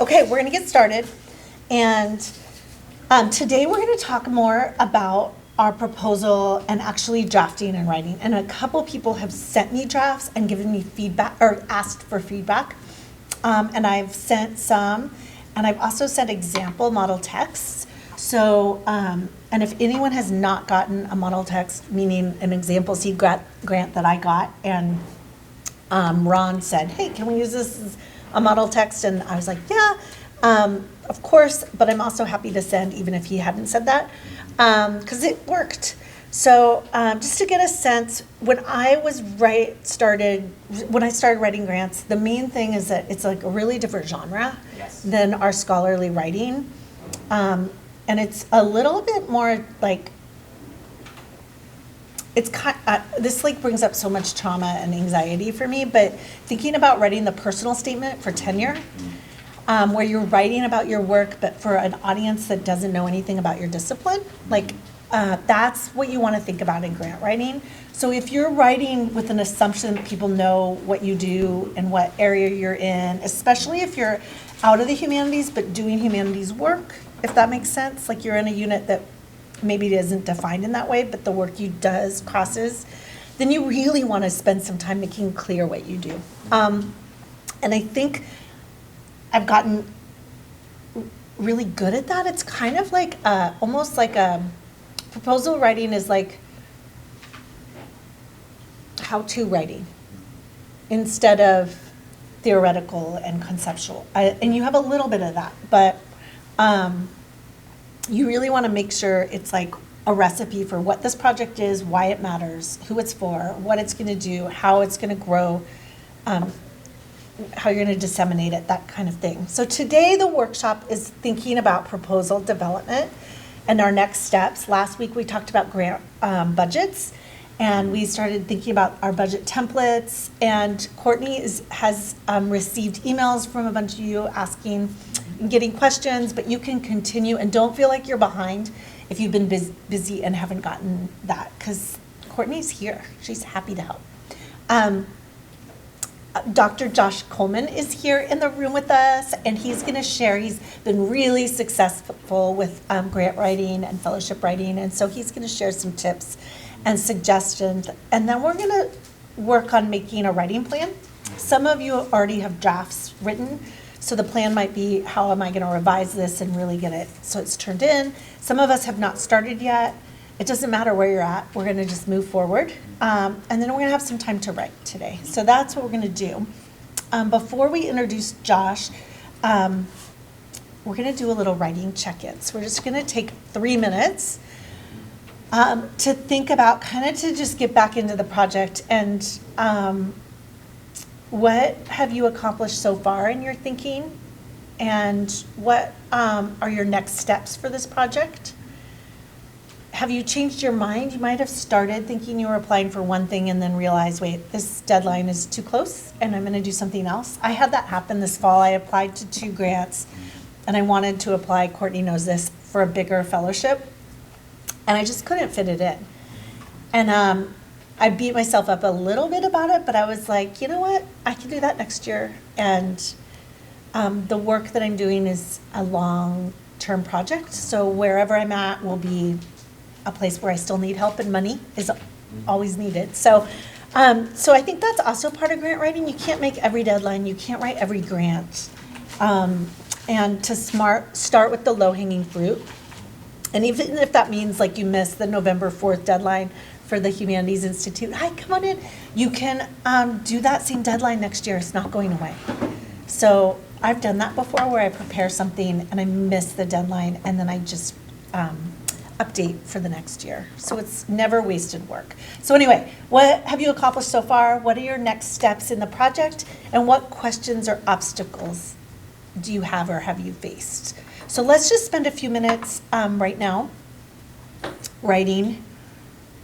Okay, we're going to get started. And today we're going to talk more about our proposal and actually drafting and writing. And a couple people have sent me drafts and given me feedback or asked for feedback. And I've sent some, and I've also sent example model texts. So, and if anyone has not gotten a model text, meaning an example seed grant that I got, and Ron said, hey, can we use this as a model text? And I was like, yeah, of course, but I'm also happy to send even if he hadn't said that, because it worked. So just to get a sense, when I started writing grants, the main thing is that it's like a really different genre than our scholarly writing. And it's a little bit more like, it's this like brings up so much trauma and anxiety for me, but thinking about writing the personal statement for tenure, where you're writing about your work, but for an audience that doesn't know anything about your discipline, like that's what you want to think about in grant writing. So if you're writing with an assumption that people know what you do and what area you're in, especially if you're out of the humanities but doing humanities work, if that makes sense, like you're in a unit that maybe isn't defined in that way, but the work you does crosses, then you really want to spend some time making clear what you do. And I think I've gotten really good at that. It's kind of like almost like a proposal writing is like how-to writing instead of theoretical and conceptual. And you have a little bit of that, but you really want to make sure it's like a recipe for what this project is, why it matters, who it's for, what it's going to do, how it's going to grow, how you're going to disseminate it, that kind of thing. So today the workshop is thinking about proposal development and our next steps. Last week we talked about grant budgets, and we started thinking about our budget templates, and Courtney has received emails from a bunch of you asking and getting questions, but you can continue and don't feel like you're behind if you've been busy and haven't gotten that, because Courtney's here. She's happy to help. Dr. Josh Coleman is here in the room with us, and he's going to share. He's been really successful with grant writing and fellowship writing, and so he's going to share some tips and suggestions. And then we're going to work on making a writing plan. Some of you already have drafts written, so the plan might be, how am I going to revise this and really get it so it's turned in? Some of us have not started yet. It doesn't matter where you're at. We're going to just move forward. And then we're going to have some time to write today. So that's what we're going to do. Before we introduce Josh, we're going to do a little writing check-in. So we're just going to take 3 minutes to think about, kind of to just get back into the project and what have you accomplished so far in your thinking, and what are your next steps for this project? Have you changed your mind? You might have started thinking you were applying for one thing and then realized, wait, this deadline is too close and I'm going to do something else. I had that happen this fall. I applied to 2 grants and I wanted to apply, Courtney knows this, for a bigger fellowship, and I just couldn't fit it in. And I beat myself up a little bit about it, but I was like, you know what? I can do that next year. And the work that I'm doing is a long-term project, so wherever I'm at will be a place where I still need help, and money is always needed. So I think that's also part of grant writing. You can't make every deadline. You can't write every grant. And to start with the low-hanging fruit. And even if that means like you miss the November 4th deadline for the Humanities Institute, hi, come on in. You can do that same deadline next year. It's not going away. So I've done that before, where I prepare something and I miss the deadline, and then I just update for the next year. So it's never wasted work. So anyway, what have you accomplished so far? What are your next steps in the project? And what questions or obstacles do you have or have you faced? So let's just spend a few minutes right now writing,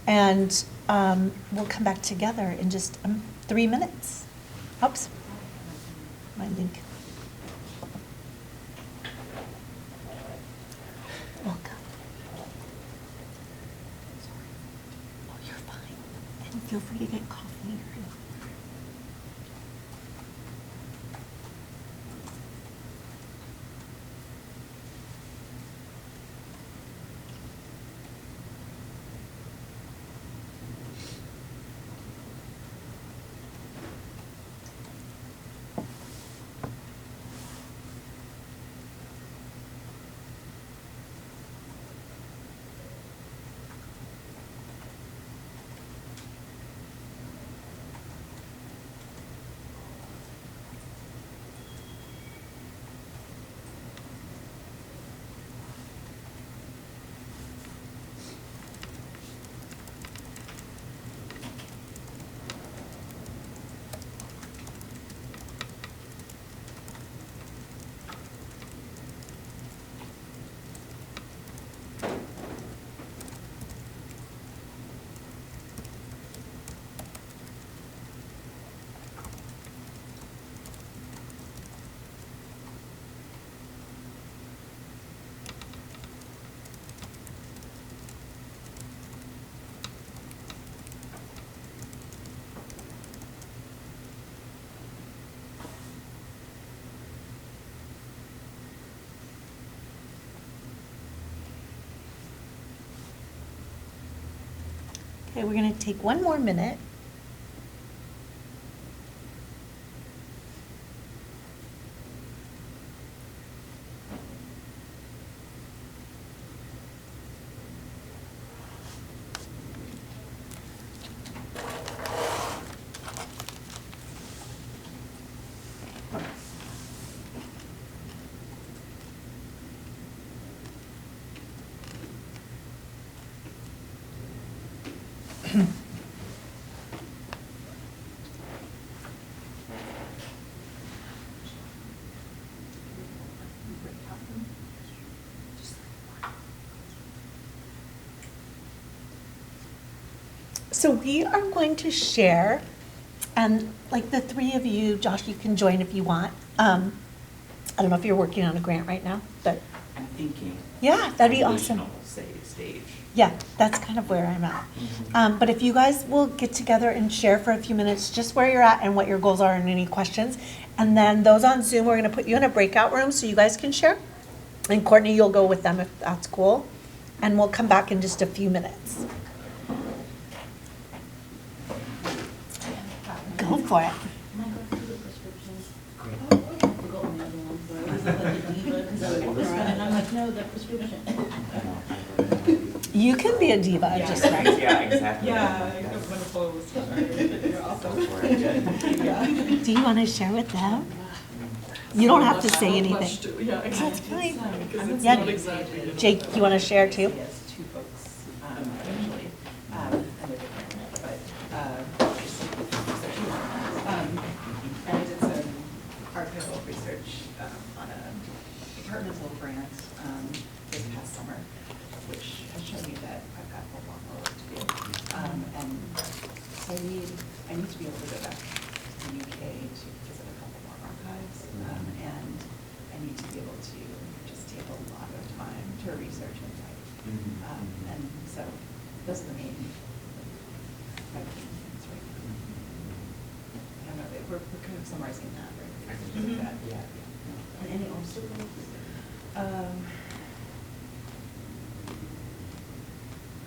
and we'll come back together in just 3 minutes. Oops, my link. Welcome. Oh, you're fine. And feel free to get coffee. Okay, we're going to take one more minute. So we are going to share, and like the three of you, Josh, you can join if you want. I don't know if you're working on a grant right now, but I'm thinking. yeah, that'd be awesome. Foundational stage. Yeah, that's kind of where I'm at. But if you guys will get together and share for a few minutes just where you're at and what your goals are and any questions. And then those on Zoom, we're going to put you in a breakout room so you guys can share. And Courtney, you'll go with them if that's cool. And we'll come back in just a few minutes. Go for it. I'm like, no, the prescription. You can be a diva, Yeah, just right. yeah, exactly. Yeah, I got wonderful. You're awesome. Do you want to share with them? You don't have to say anything. Yeah, That's fine. Because it's Yeah. not exactly. Jake, you want to share too? He has two books, actually, and they're different, but, and I did some archival research on a departmental grant this past summer, which has shown me that I've got a lot more work to do. And so I need to be able to go back to the UK to visit a couple more archives, and I need to be able to just take a lot of time to research and type. And so those are the main things right now. I don't know, we're kind of summarizing that, right? That, yeah. And any obstacles?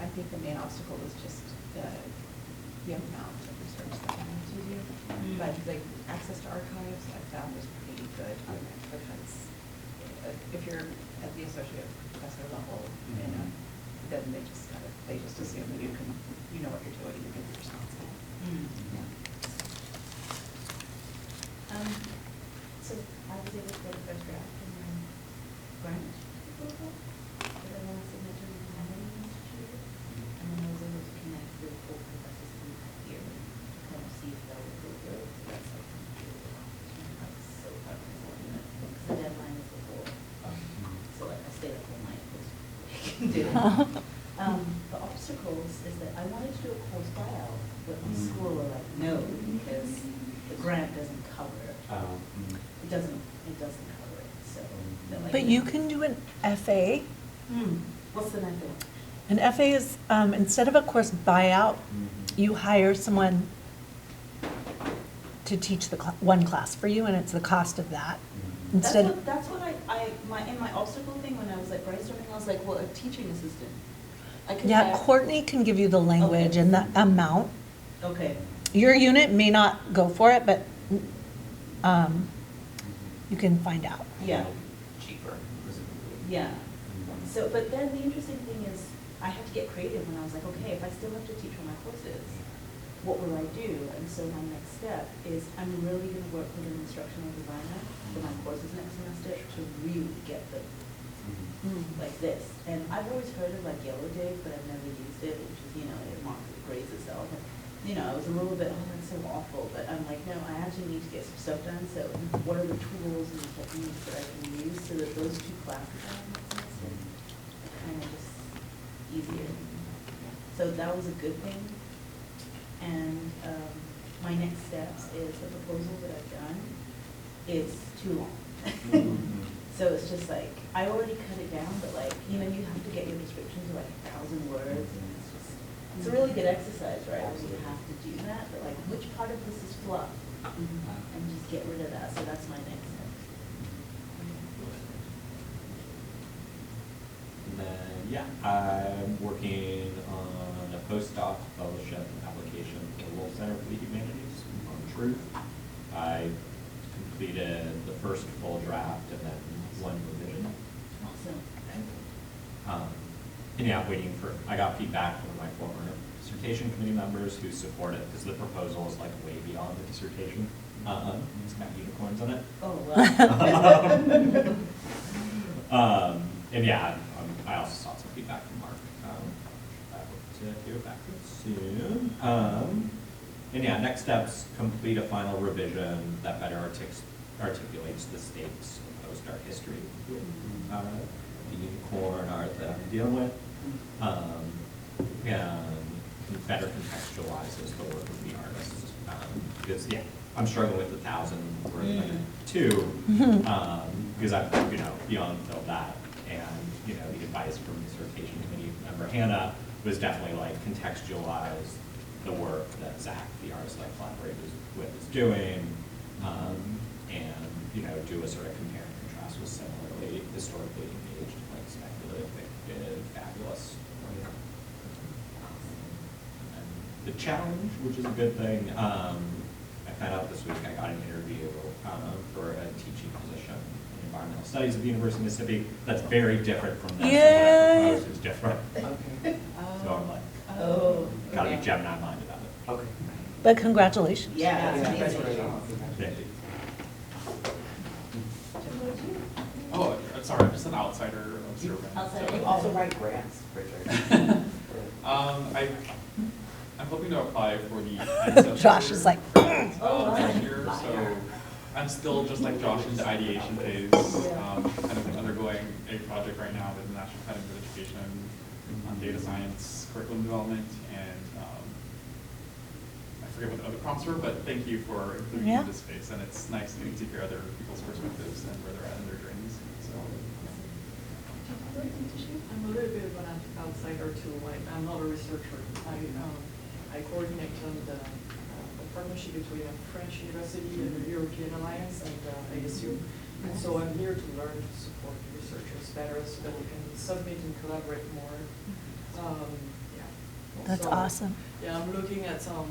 I think the main obstacle is just the amount of research that I have to do. But like access to archives, I found was pretty good because if you're at the associate professor level, you know, then they just assume that you know what you're doing, you're going to be responsible. Yeah. So I was able to get a first draft in my grant proposal, but I want to signature in the institute, and then I was able to connect with both professors from here to kind of see if that would go through. So that's like I was so happy because the deadline is before, so like I stayed up all night. The obstacles is that I wanted to do a course buyout, but the school were like, no, because the grant doesn't cover it. It doesn't cover it, so. they're like, But you can do an FA. What's the method? An FA is, instead of a course buyout, you hire someone to teach the one class for you, and it's the cost of that. Instead, That's what in my obstacle thing, when I was like brainstorming, I was like, well, a teaching assistant. I could yeah, hire- Courtney can give you the language Okay. and the amount. Okay, Your unit may not go for it, but you can find out. yeah, Cheaper, presumably. yeah. So, but then the interesting thing is, I had to get creative when I was like, okay, if I still have to teach all my courses, what will I do? And so my next step is I'm really going to work with an instructional designer for my courses next semester to really get them like this. And I've always heard of like Yellow Day, but I've never used it, which is, you know, it grades itself. And, you know, I was a little bit, oh, that's so awful, but I'm like, no, I actually need to get some stuff done. So what are the tools and techniques that I can use so that those two classes I have next semester are kind of just easier. So that was a good thing. And my next steps is the proposal that I've done is too long. So it's just like, I already cut it down, but like, you know, you have to get your description to like 1,000 words, and it's a really good exercise, right? Where you have to do that, but like, which part of this is fluff? And just get rid of that, so that's my next step. And then, yeah, I'm working on a postdoc fellowship application for the Wolf Center for the Humanities on Truth. I completed the first full draft and then one revision. Awesome. And yeah, I got feedback from my former dissertation committee members who support it because the proposal is like way beyond the dissertation. It's got unicorns in it. Oh, wow. And yeah, I also saw some feedback from Mark. I hope to hear back soon. And yeah, next steps, complete a final revision that better articulates the state's proposed art history with the unicorn art that I'm dealing with. And better contextualizes the work of the artist. Because yeah, I'm struggling with the 1,000-word limit too, because I've beyond filled that, and the advice from dissertation committee member Hannah was definitely like contextualize the work that Zach, the artist I collaborated with, is doing, and do a sort of compare and contrast with similarly historically engaged, like speculative, fictive, fabulous. And the challenge, which is a good thing. I found out this week I got an interview for a teaching position in environmental studies at the University of Mississippi. That's very different from this. Yay! What I proposed is different. Okay. So I'm like, Oh. gotta be okay. Gemini mind about it. Okay. But congratulations. Yeah, that's Yeah, that's amazing. right. Thank you. Oh, I'm sorry, I'm just an outsider observer. Outside, So, you also write grants, Richard. I'm hoping to apply for the ancestor Josh is like, grant, Oh, wow. next year, so I'm still just like Josh in the ideation phase, kind of undergoing a project right now with the National Academy of Education on data science curriculum development, and I forget what the other prompts were, but thank you for including me Yeah. in this space, and it's nice to hear other people's perspectives and where they're at in their journeys, so. I'm a little bit of an outsider too. I'm not a researcher. I coordinate the partnership between a French university and the European Alliance and ASU. And so I'm here to learn to support researchers better so that we can submit and collaborate more. Yeah. That's So, awesome. Yeah, I'm looking at some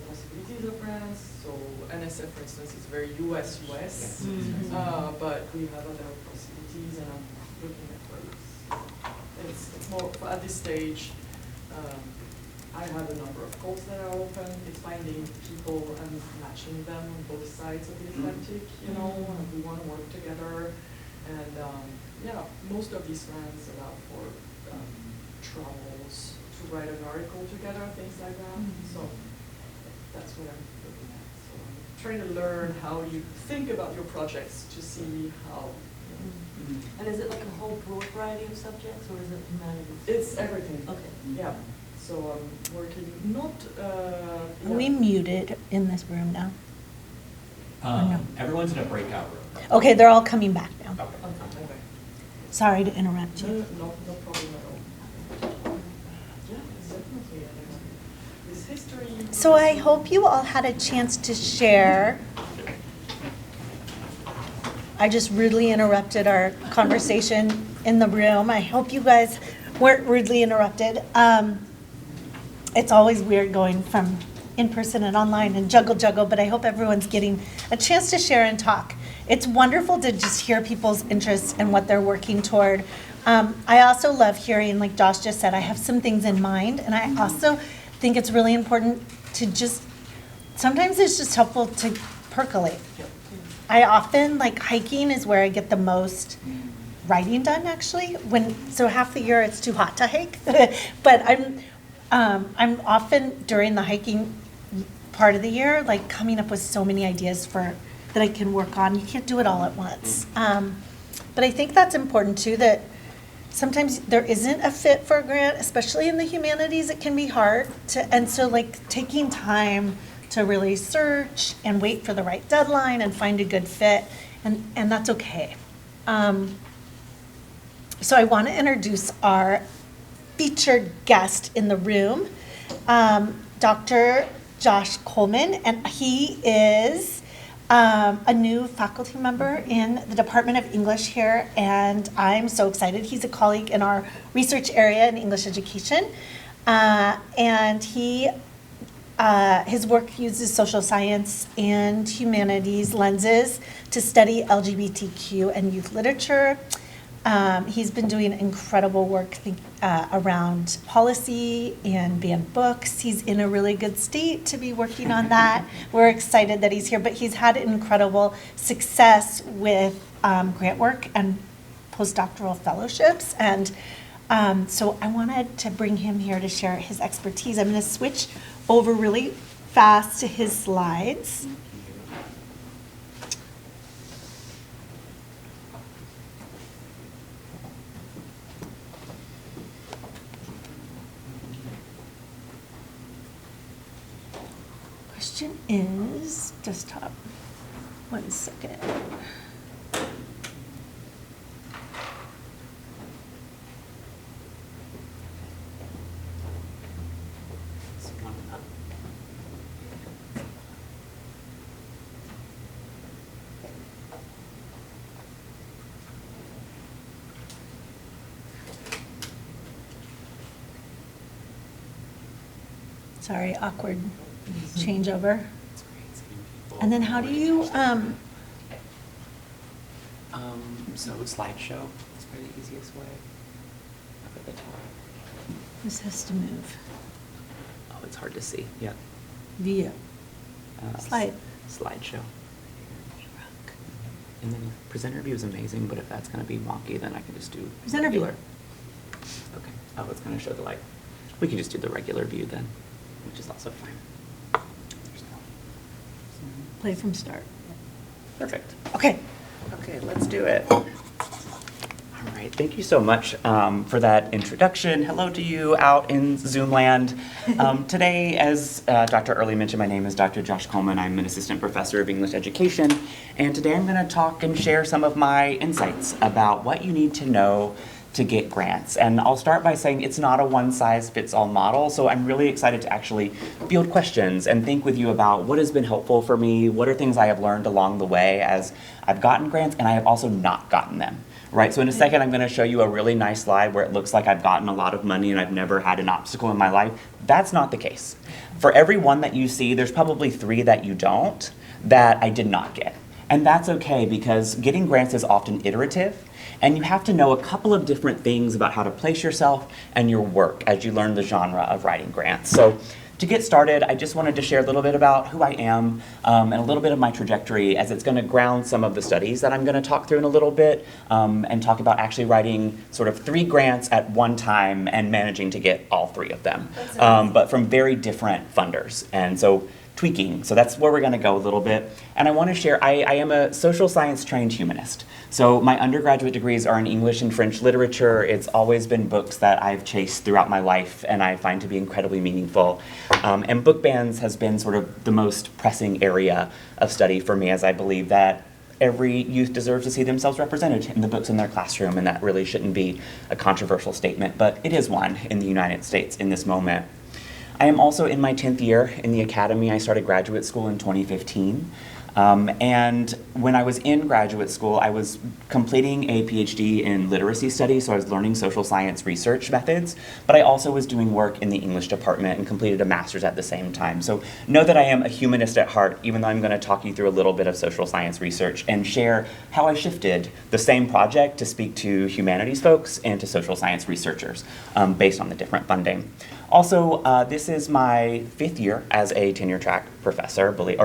possibilities of grants. So NSF, for instance, is very US. But we have other possibilities, and I'm looking at ways. It's more at this stage. I have a number of calls that are open. It's finding people and matching them on both sides of the Atlantic. And we want to work together. And most of these grants allow for travels to write an article together, things like that. So that's what I'm looking at. So I'm trying to learn how you think about your projects to see how. And is it like a whole broad variety of subjects, or is it humanities? It's everything. Okay. Yeah. So I'm working not. Are we muted in this room now? no? Everyone's in a breakout room. Okay, they're all coming back now. Okay. Okay. Sorry to interrupt No, you. no problem at all. Yeah, it's definitely this history. So I hope you all had a chance to share. I just rudely interrupted our conversation in the room. I hope you guys weren't rudely interrupted. It's always weird going from in-person and online and juggle, but I hope everyone's getting a chance to share and talk. It's wonderful to just hear people's interests and what they're working toward. I also love hearing, like Josh just said, I have some things in mind, and I also think it's really important to sometimes it's just helpful to percolate. I often, hiking is where I get the most writing done, actually. So half the year it's too hot to hike, but I'm often during the hiking part of the year, coming up with so many ideas that I can work on. You can't do it all at once. But I think that's important too, that sometimes there isn't a fit for a grant, especially in the humanities, it can be hard and so taking time to really search and wait for the right deadline and find a good fit, and that's okay. So I want to introduce our featured guest in the room, Dr. Josh Coleman, and he is a new faculty member in the Department of English here, and I'm so excited. He's a colleague in our research area in English education. And his work uses social science and humanities lenses to study LGBTQ and youth literature. He's been doing incredible work around policy and banned books. He's in a really good state to be working on that. We're excited that he's here, but he's had incredible success with grant work and postdoctoral fellowships. And so I wanted to bring him here to share his expertise. I'm going to switch over really fast to his slides. Question is desktop. 1 second. Sorry, awkward changeover. And then how do you, So slideshow is probably the easiest way. Up at the top. this has to move. Oh, it's hard to see. Yeah. View. Slide. Slideshow. And then presenter view is amazing, but if that's going to be wonky, then I can just do Presenter view. regular. Okay. Oh, it's going to show the light. We can just do the regular view then, which is also fine. Play from start. Perfect. Okay. Okay, let's do it. All right, thank you so much for that introduction. Hello to you out in Zoom land. Today, as Dr. Early mentioned, my name is Dr. Josh Coleman. I'm an assistant professor of English education. And today I'm going to talk and share some of my insights about what you need to know to get grants. And I'll start by saying it's not a one-size-fits-all model, so I'm really excited to actually field questions and think with you about what has been helpful for me, what are things I have learned along the way as I've gotten grants and I have also not gotten them. Right, so in a second I'm going to show you a really nice slide where it looks like I've gotten a lot of money and I've never had an obstacle in my life. That's not the case. For every one that you see, there's probably 3 that you don't that I did not get. And that's okay because getting grants is often iterative. And you have to know a couple of different things about how to place yourself and your work as you learn the genre of writing grants. So to get started, I just wanted to share a little bit about who I am and a little bit of my trajectory as it's going to ground some of the studies that I'm going to talk through in a little bit and talk about actually writing sort of 3 grants at one time and managing to get all 3 of them, but from very different funders. And so tweaking. So that's where we're going to go a little bit. And I want to share, I am a social science trained humanist. So my undergraduate degrees are in English and French literature. It's always been books that I've chased throughout my life and I find to be incredibly meaningful. And book bans has been sort of the most pressing area of study for me, as I believe that every youth deserves to see themselves represented in the books in their classroom, and that really shouldn't be a controversial statement, but it is one in the United States in this moment. I am also in my 10th year in the academy. I started graduate school in 2015. And when I was in graduate school, I was completing a PhD in literacy studies, so I was learning social science research methods, but I also was doing work in the English department and completed a master's at the same time. So know that I am a humanist at heart, even though I'm going to talk you through a little bit of social science research and share how I shifted the same project to speak to humanities folks and to social science researchers based on the different funding. Also, this is my 5th year as a tenure track professor, believe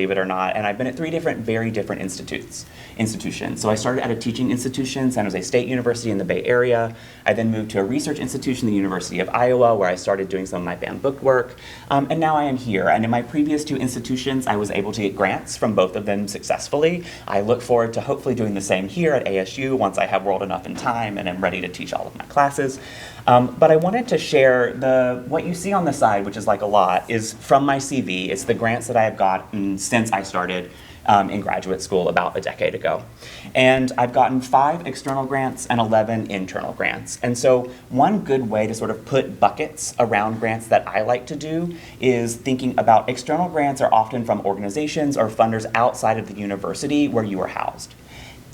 it or not, and I've been at 3 different, very different institutions. So I started at a teaching institution, San Jose State University in the Bay Area. I then moved to a research institution, the University of Iowa, where I started doing some of my banned book work. And now I am here. And in my previous 2 institutions, I was able to get grants from both of them successfully. I look forward to hopefully doing the same here at ASU once I have World Enough in time and am ready to teach all of my classes. But I wanted to share what you see on the side, which is like a lot, is from my CV. It's the grants that I have gotten since I started in graduate school about a decade ago. And I've gotten 5 external grants and 11 internal grants. And so one good way to sort of put buckets around grants that I like to do is thinking about external grants are often from organizations or funders outside of the university where you are housed.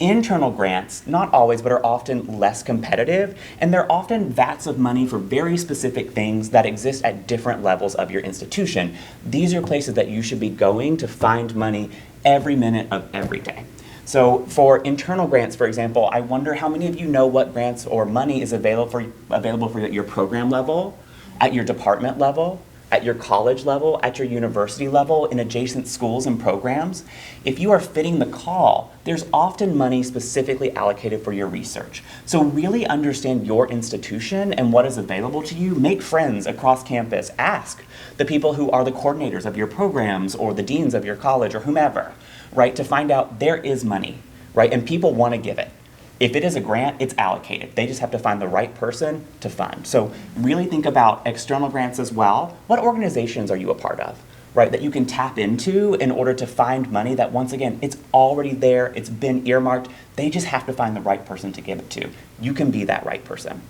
Internal grants, not always, but are often less competitive, and they're often vats of money for very specific things that exist at different levels of your institution. These are places that you should be going to find money every minute of every day. So for internal grants, for example, I wonder how many of you know what grants or money is available for you at your program level, at your department level, at your college level, at your university level, in adjacent schools and programs. If you are fitting the call, there's often money specifically allocated for your research. So really understand your institution and what is available to you. Make friends across campus. Ask the people who are the coordinators of your programs or the deans of your college or whomever, right, to find out there is money, right, and people want to give it. If it is a grant, it's allocated. They just have to find the right person to fund. So really think about external grants as well. What organizations are you a part of, right, that you can tap into in order to find money that, once again, it's already there, it's been earmarked. They just have to find the right person to give it to. You can be that right person.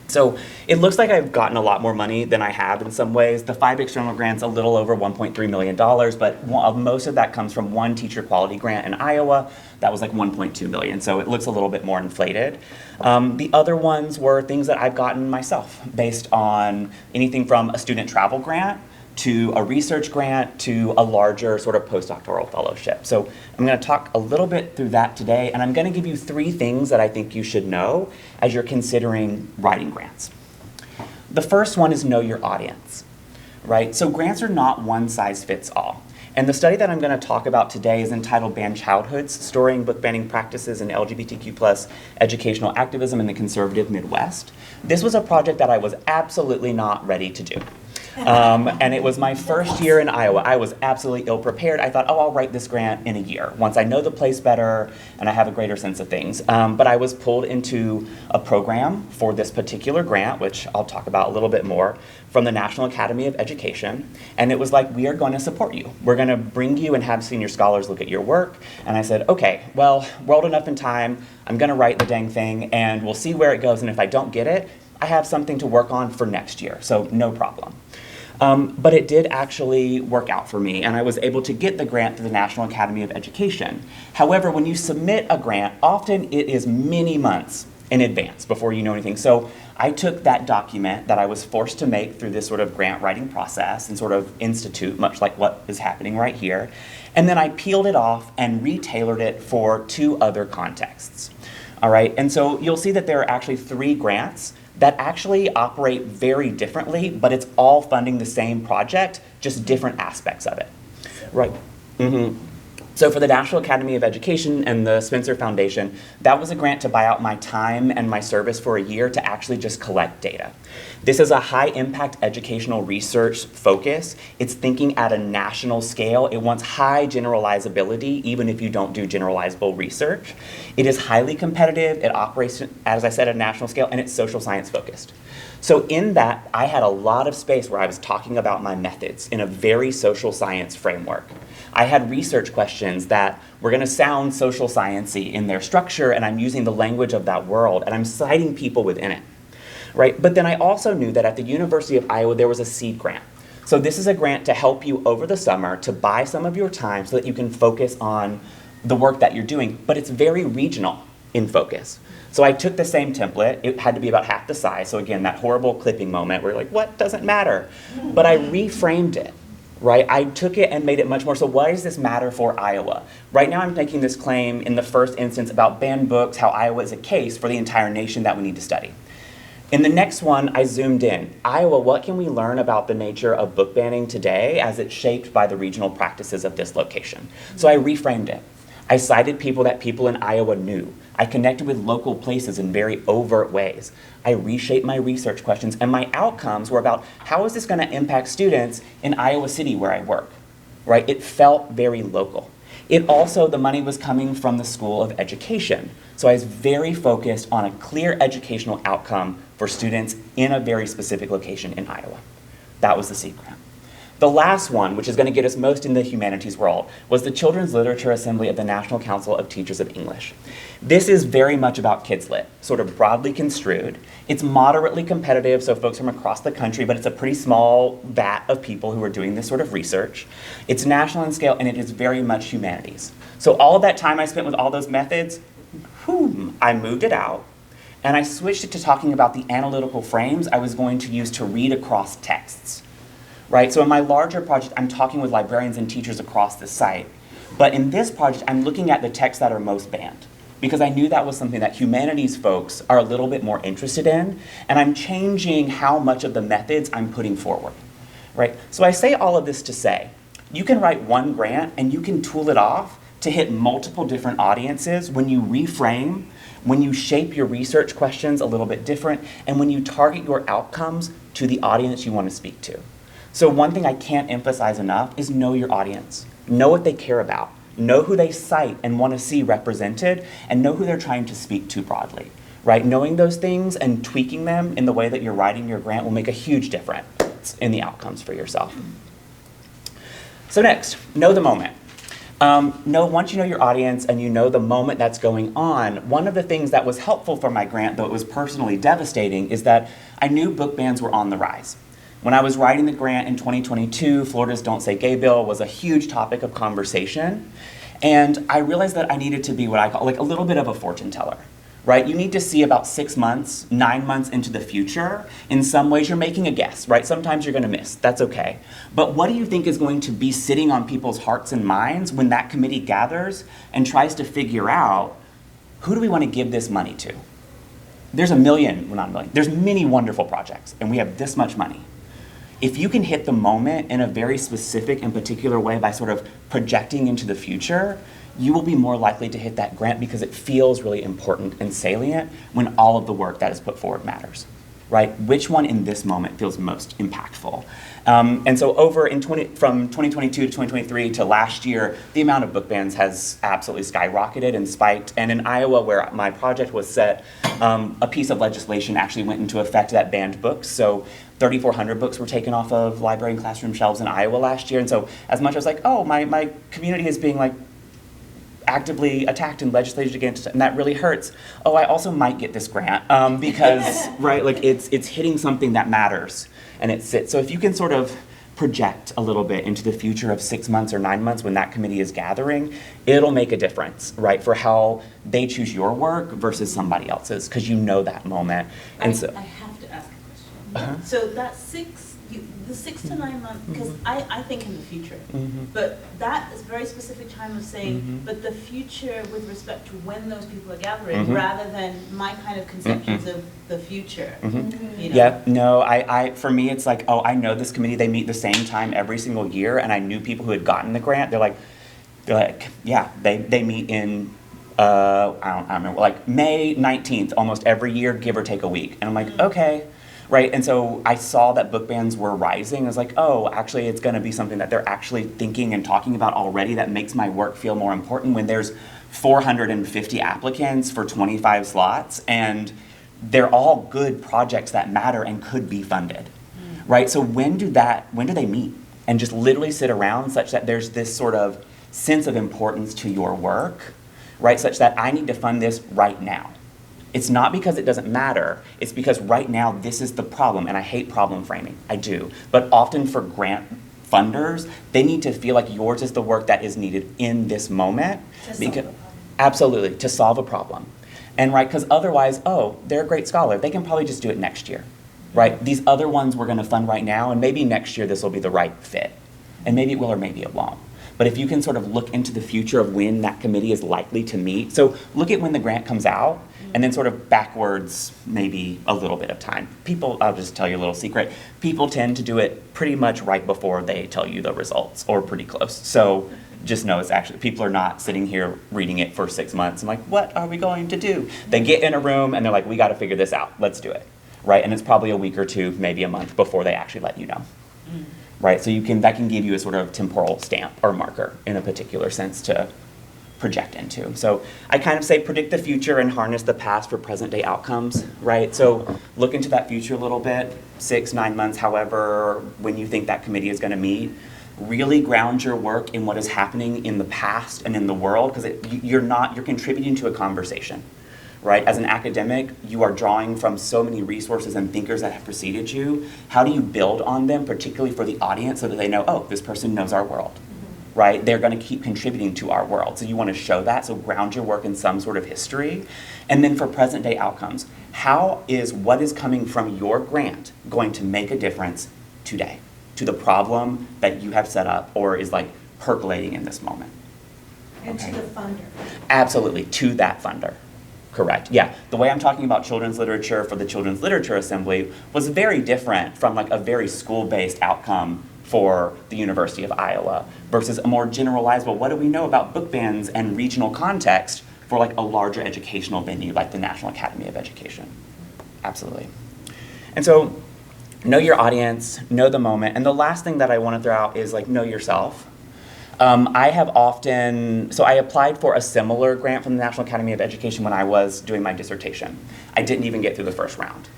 So it looks like I've gotten a lot more money than I have in some ways. The 5 external grants, a little over $1.3 million, but most of that comes from one teacher quality grant in Iowa. That was like $1.2 million, so it looks a little bit more inflated. The other ones were things that I've gotten myself based on anything from a student travel grant to a research grant to a larger sort of postdoctoral fellowship. So I'm going to talk a little bit through that today, and I'm going to give you 3 things that I think you should know as you're considering writing grants. The first one is know your audience, right? So grants are not one size fits all. And the study that I'm going to talk about today is entitled Banned Childhoods, Storing Book Banning Practices in LGBTQ+ Educational Activism in the Conservative Midwest. This was a project that I was absolutely not ready to do. And it was my first year in Iowa. I was absolutely ill-prepared. I thought, oh, I'll write this grant in a year, once I know the place better and I have a greater sense of things. But I was pulled into a program for this particular grant, which I'll talk about a little bit more, from the National Academy of Education. And it was like, we are going to support you. We're going to bring you and have senior scholars look at your work. And I said, okay, well, we're old enough in time. I'm going to write the dang thing, and we'll see where it goes. And if I don't get it, I have something to work on for next year, so no problem. But it did actually work out for me, and I was able to get the grant through the National Academy of Education. However, when you submit a grant, often it is many months in advance before you know anything. So I took that document that I was forced to make through this sort of grant writing process and sort of institute, much like what is happening right here, and then I peeled it off and retailored it for 2 other contexts. All right, and so you'll see that there are actually 3 grants that actually operate very differently, but it's all funding the same project, just different aspects of it, right? Mm-hmm. So for the National Academy of Education and the Spencer Foundation, that was a grant to buy out my time and my service for a year to actually just collect data. This is a high-impact educational research focus. It's thinking at a national scale. It wants high generalizability, even if you don't do generalizable research. It is highly competitive. It operates, as I said, at a national scale, and it's social science focused. So in that, I had a lot of space where I was talking about my methods in a very social science framework. I had research questions that were going to sound social science-y in their structure, and I'm using the language of that world, and I'm citing people within it, right? But then I also knew that at the University of Iowa, there was a seed grant. So this is a grant to help you over the summer to buy some of your time so that you can focus on the work that you're doing, but it's very regional in focus. So I took the same template. It had to be about half the size. So again, that horrible clipping moment where you're like, what doesn't matter? But I reframed it. Right? I took it and made it much more, so why does this matter for Iowa? Right now I'm making this claim in the first instance about banned books, how Iowa is a case for the entire nation that we need to study. In the next one, I zoomed in. Iowa, what can we learn about the nature of book banning today as it's shaped by the regional practices of this location? So I reframed it. I cited people that people in Iowa knew. I connected with local places in very overt ways. I reshaped my research questions, and my outcomes were about how is this going to impact students in Iowa City where I work, right? It felt very local. It also, the money was coming from the School of Education. So I was very focused on a clear educational outcome for students in a very specific location in Iowa. That was the seed grant. The last one, which is going to get us most in the humanities world, was the Children's Literature Assembly of the National Council of Teachers of English. This is very much about Kids Lit, sort of broadly construed. It's moderately competitive, so folks from across the country, but it's a pretty small vat of people who are doing this sort of research. It's national in scale, and it is very much humanities. So all of that time I spent with all those methods, boom, I moved it out, and I switched it to talking about the analytical frames I was going to use to read across texts, right? So in my larger project, I'm talking with librarians and teachers across the site. But in this project, I'm looking at the texts that are most banned, because I knew that was something that humanities folks are a little bit more interested in, and I'm changing how much of the methods I'm putting forward, right? So I say all of this to say, you can write one grant and you can tool it off to hit multiple different audiences when you reframe, when you shape your research questions a little bit different, and when you target your outcomes to the audience you want to speak to. So one thing I can't emphasize enough is know your audience. Know what they care about. Know who they cite and want to see represented, and know who they're trying to speak to broadly, right? Knowing those things and tweaking them in the way that you're writing your grant will make a huge difference in the outcomes for yourself. So next, know the moment. Once you know your audience and you know the moment that's going on, one of the things that was helpful for my grant, though it was personally devastating, is that I knew book bans were on the rise. When I was writing the grant in 2022, Florida's Don't Say Gay bill was a huge topic of conversation. And I realized that I needed to be what I call like a little bit of a fortune teller, right? You need to see about 6 months, 9 months into the future. In some ways, you're making a guess, right? Sometimes you're gonna miss, that's okay. But what do you think is going to be sitting on people's hearts and minds when that committee gathers and tries to figure out, who do we wanna give this money to? There's there's many wonderful projects, and we have this much money. If you can hit the moment in a very specific and particular way by sort of projecting into the future, you will be more likely to hit that grant because it feels really important and salient when all of the work that is put forward matters, right? Which one in this moment feels most impactful? And so from 2022 to 2023 to last year, the amount of book bans has absolutely skyrocketed and spiked. And in Iowa, where my project was set, a piece of legislation actually went into effect that banned books. So 3,400 books were taken off of library and classroom shelves in Iowa last year. And so as much as like, oh, my community is being like actively attacked and legislated against, and that really hurts. Oh, I also might get this grant because, right, like it's hitting something that matters and it sits. So if you can sort of project a little bit into the future of 6 months or 9 months when that committee is gathering, it'll make a difference, right, for how they choose your work versus somebody else's, because you know that moment. And I have to ask a question. So that the 6 to 9 months, because I think in the future, but that is a very specific time of saying, but the future with respect to when those people are gathering, rather than my kind of conceptions of the future. You know? Yeah, no, I for me it's like, oh, I know this committee, they meet the same time every single year, and I knew people who had gotten the grant. They're like, yeah, they meet in I don't remember, like May 19th almost every year, give or take a week. And I'm like, okay. Right, and so I saw that book bans were rising. I was like, oh, actually it's gonna be something that they're actually thinking and talking about already that makes my work feel more important when there's 450 applicants for 25 slots, and they're all good projects that matter and could be funded, right? So when do they meet and just literally sit around such that there's this sort of sense of importance to your work, right? Such that I need to fund this right now. It's not because it doesn't matter, it's because right now this is the problem, and I hate problem framing, I do. But often for grant funders, they need to feel like yours is the work that is needed in this moment. Absolutely, to solve a problem. And right, because otherwise, oh, they're a great scholar, they can probably just do it next year, right? These other ones we're gonna fund right now, and maybe next year this will be the right fit. And maybe it will or maybe it won't. But if you can sort of look into the future of when that committee is likely to meet, so look at when the grant comes out, and then sort of backwards maybe a little bit of time. I'll just tell you a little secret, people tend to do it pretty much right before they tell you the results, or pretty close. So just know it's actually, people are not sitting here reading it for 6 months and like, what are we going to do? They get in a room and they're like, we gotta figure this out, let's do it, right? And it's probably a week or two, maybe a month before they actually let you know. Right, so that can give you a sort of temporal stamp or marker in a particular sense to project into. So I kind of say predict the future and harness the past for present day outcomes, right? So look into that future a little bit, 6, 9 months, however, when you think that committee is gonna meet. Really ground your work in what is happening in the past and in the world, because you're contributing to a conversation. Right? As an academic, you are drawing from so many resources and thinkers that have preceded you. How do you build on them, particularly for the audience, so that they know, oh, this person knows our world, right? They're going to keep contributing to our world. So you want to show that, so ground your work in some sort of history. And then for present day outcomes, how is what is coming from your grant going to make a difference today to the problem that you have set up or is like percolating in this moment? And to the funder. Absolutely, to that funder. Correct, yeah. The way I'm talking about children's literature for the Children's Literature Assembly was very different from like a very school-based outcome for the University of Iowa versus a more generalized, well, what do we know about book bans and regional context for like a larger educational venue like the National Academy of Education? Absolutely. And so, know your audience, know the moment, and the last thing that I want to throw out is like know yourself. I applied for a similar grant from the National Academy of Education when I was doing my dissertation. I didn't even get through the first round,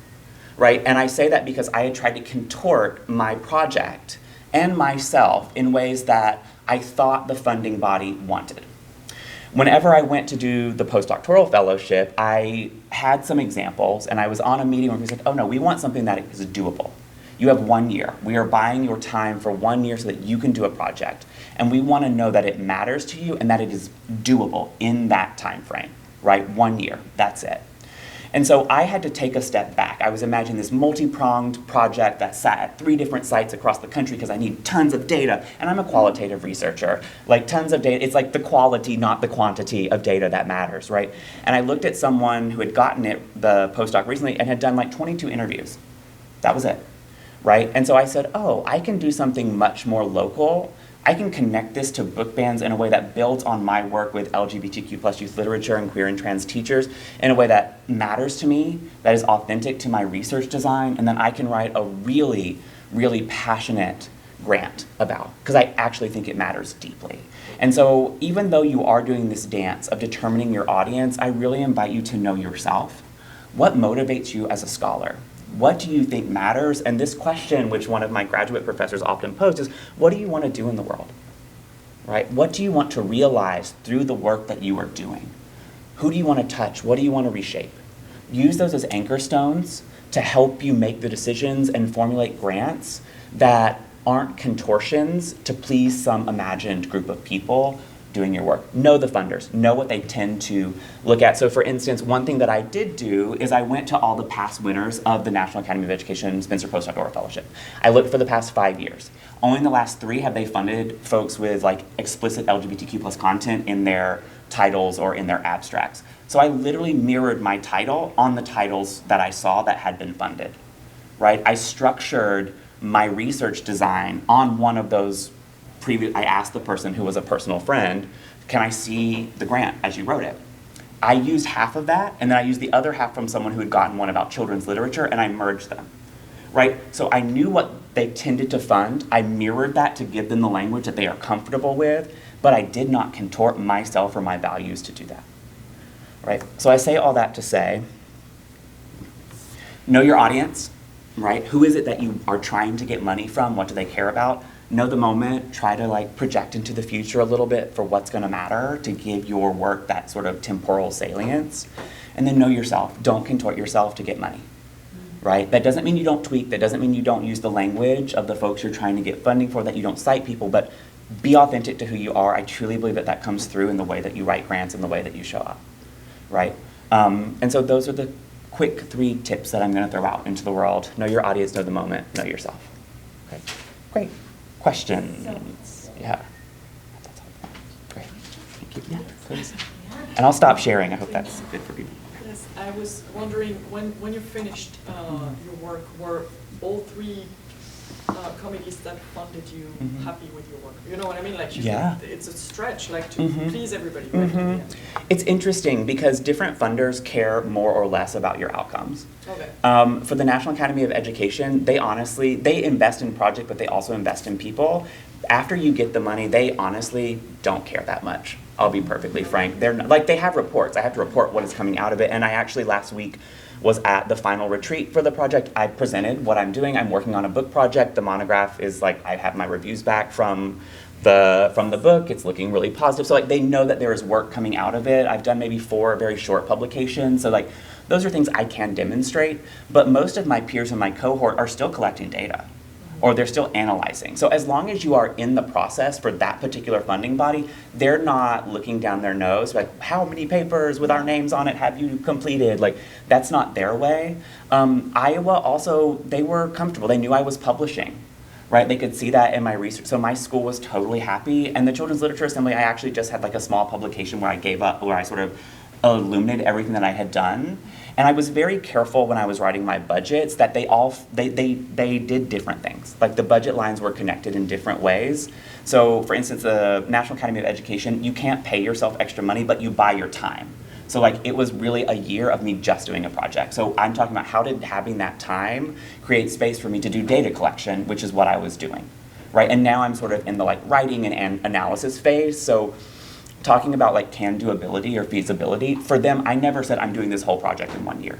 right? And I say that because I had tried to contort my project and myself in ways that I thought the funding body wanted. Whenever I went to do the postdoctoral fellowship, I had some examples, and I was on a meeting where he was like, oh no, we want something that is doable. You have 1 year. We are buying your time for 1 year so that you can do a project. And we want to know that it matters to you and that it is doable in that time frame, right? 1 year, that's it. And so I had to take a step back. I was imagining this multi-pronged project that sat at 3 different sites across the country because I need tons of data. And I'm a qualitative researcher. Like tons of data, it's like the quality, not the quantity of data that matters, right? And I looked at someone who had gotten the postdoc recently and had done like 22 interviews. That was it, right? And so I said, oh, I can do something much more local. I can connect this to book bans in a way that builds on my work with LGBTQ plus youth literature and queer and trans teachers in a way that matters to me, that is authentic to my research design, and then I can write a really, really passionate grant about, because I actually think it matters deeply. And so even though you are doing this dance of determining your audience, I really invite you to know yourself. What motivates you as a scholar? What do you think matters? And this question, which one of my graduate professors often posed, is what do you want to do in the world? Right? What do you want to realize through the work that you are doing? Who do you want to touch? What do you want to reshape? Use those as anchor stones to help you make the decisions and formulate grants that aren't contortions to please some imagined group of people doing your work. Know the funders, know what they tend to look at. So for instance, one thing that I did do is I went to all the past winners of the National Academy of Education Spencer Postdoctoral Fellowship. I looked for the past 5 years. Only in the last 3 have they funded folks with like explicit LGBTQ plus content in their titles or in their abstracts. So I literally mirrored my title on the titles that I saw that had been funded, right? I structured my research design on one of those I asked the person who was a personal friend, can I see the grant as you wrote it? I used half of that, and then I used the other half from someone who had gotten one about children's literature, and I merged them, right? So I knew what they tended to fund. I mirrored that to give them the language that they are comfortable with, but I did not contort myself or my values to do that, right? So I say all that to say, know your audience, right? Who is it that you are trying to get money from? What do they care about? Know the moment, try to like project into the future a little bit for what's gonna matter to give your work that sort of temporal salience. And then know yourself. Don't contort yourself to get money, right? That doesn't mean you don't tweak, that doesn't mean you don't use the language of the folks you're trying to get funding for, that you don't cite people, but be authentic to who you are. I truly believe that that comes through in the way that you write grants and the way that you show up, right? And so those are the quick 3 tips that I'm gonna throw out into the world. Know your audience, know the moment, know yourself. Okay, great. Questions? Yeah. Great. Thank you. Yeah, please. And I'll stop sharing. I hope that's good for people. Yes, I was wondering, when you finished your work, were all 3 committees that funded you happy with your work? You know what I mean? Like, it's a stretch, like, to please everybody, right? To the end. It's interesting because different funders care more or less about your outcomes. Okay. For the National Academy of Education, they invest in project, but they also invest in people. After you get the money, they honestly don't care that much. I'll be perfectly frank. They're not, like, they have reports. I have to report what is coming out of it, and I actually last week was at the final retreat for the project. I presented what I'm doing. I'm working on a book project. The monograph is like, I have my reviews back from the book. It's looking really positive. So like, they know that there is work coming out of it. I've done maybe 4 very short publications. So like, those are things I can demonstrate. But most of my peers in my cohort are still collecting data, or they're still analyzing. So as long as you are in the process for that particular funding body, they're not looking down their nose, like, how many papers with our names on it have you completed? Like, that's not their way. Iowa also, they were comfortable. They knew I was publishing, right? They could see that in my research. So my school was totally happy. And the Children's Literature Assembly, I actually just had like a small publication where I sort of illuminated everything that I had done. And I was very careful when I was writing my budgets that they did different things. Like the budget lines were connected in different ways. So for instance, the National Academy of Education, you can't pay yourself extra money, but you buy your time. So like it was really a year of me just doing a project. So I'm talking about how did having that time create space for me to do data collection, which is what I was doing, right? And now I'm sort of in the like writing and analysis phase. So talking about like can-doability or feasibility, for them, I never said I'm doing this whole project in 1 year.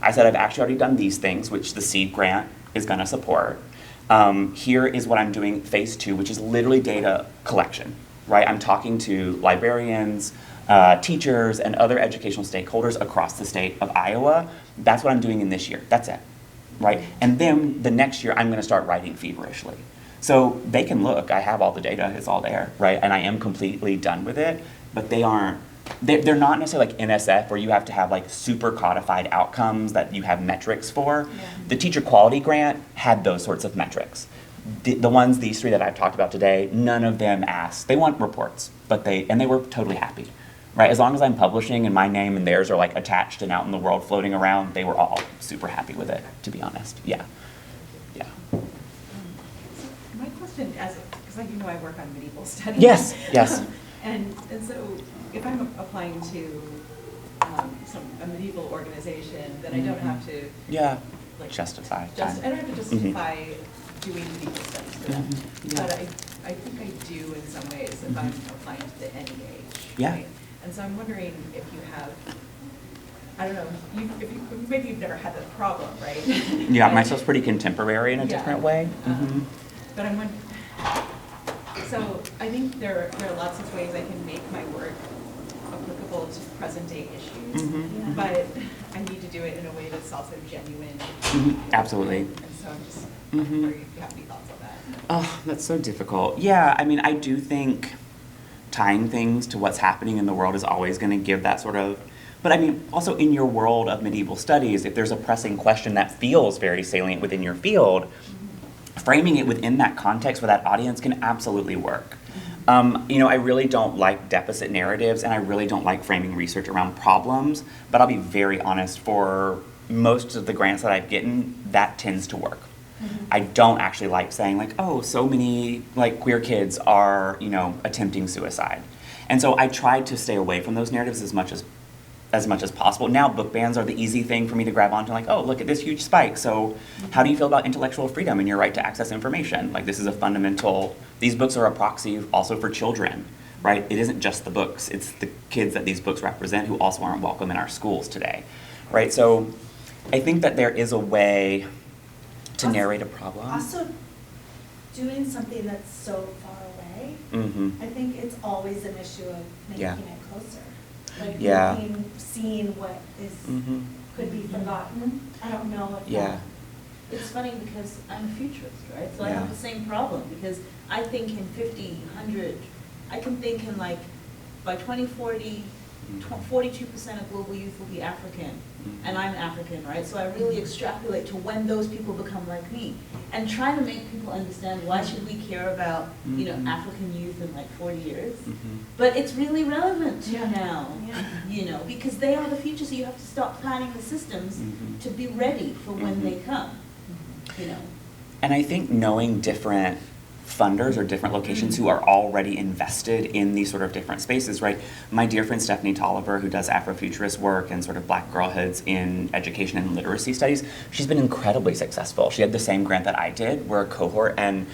I said I've actually already done these things, which the seed grant is gonna support. Here is what I'm doing phase 2, which is literally data collection, right? I'm talking to librarians, teachers, and other educational stakeholders across the state of Iowa. That's what I'm doing in this year, that's it, right? And then the next year, I'm gonna start writing feverishly. So they can look, I have all the data, it's all there, right? And I am completely done with it, but they're not necessarily like NSF where you have to have like super codified outcomes that you have metrics for. Yeah. The teacher quality grant had those sorts of metrics. The ones, these 3 that I've talked about today, none of them asked. They want reports, and they were totally happy, right? As long as I'm publishing and my name and theirs are like attached and out in the world floating around, they were all super happy with it, to be honest, yeah. Yeah. My question, because you know I work on medieval studies. Yes, yes. And so if I'm applying to a medieval organization, then I don't have to Yeah, like justify I time. don't have to justify doing medieval studies for them. Mhm, yeah. But I think I do in some ways if I'm applying to the NEH. Yeah. Right? And so I'm wondering if you have, I don't know, maybe you've never had that problem, right? Yeah, But- my stuff's pretty contemporary in a Yeah. different way. Um, But I'm wondering, so I think there are lots of ways I can make my work applicable to present day issues. Mhm. But I need to do it in a way that's also genuine. Absolutely. And so I'm just Mhm. wondering if you have any thoughts on that. Oh, that's so difficult. Yeah, I mean, I do think tying things to what's happening in the world is always going to give that sort of, but I mean, also in your world of medieval studies, if there's a pressing question that feels very salient within your field, framing it within that context for that audience can absolutely work. I really don't like deficit narratives, and I really don't like framing research around problems, but I'll be very honest, for most of the grants that I've gotten, that tends to work. I don't actually like saying like, oh, so many like queer kids are, attempting suicide. And so I try to stay away from those narratives as much as possible. Now book bans are the easy thing for me to grab onto, like, oh, look at this huge spike. So how do you feel about intellectual freedom and your right to access information? Like, this is a fundamental, these books are a proxy also for children, right? It isn't just the books, it's the kids that these books represent who also aren't welcome in our schools today, right? So I think that there is a way to narrate a problem. Also, doing something that's so far away, Mm-hmm. I think it's always an issue of making Yeah. it closer. Like Yeah. seeing what is, Mm-hmm. could be forgotten. I don't know if Yeah. that. It's funny because I'm a futurist, right? So I Yeah. have the same problem because I think in 50, 100, I can think in like by 2040, 42% of global youth will be African, and I'm African, right? So I really extrapolate to when those people become like me, and try to make people understand why should we care about, Mhm. African youth in like 40 years. Mhm. But it's really relevant to Yeah. now, because they are the future, so you have to start planning the systems Mhm. to be ready for when Mhm. they come, And I think knowing different funders or different locations who are already invested in these sort of different spaces, right? My dear friend Stephanie Tolliver, who does Afrofuturist work and sort of Black girlhoods in education and literacy studies, she's been incredibly successful. She had the same grant that I did. We're a cohort, and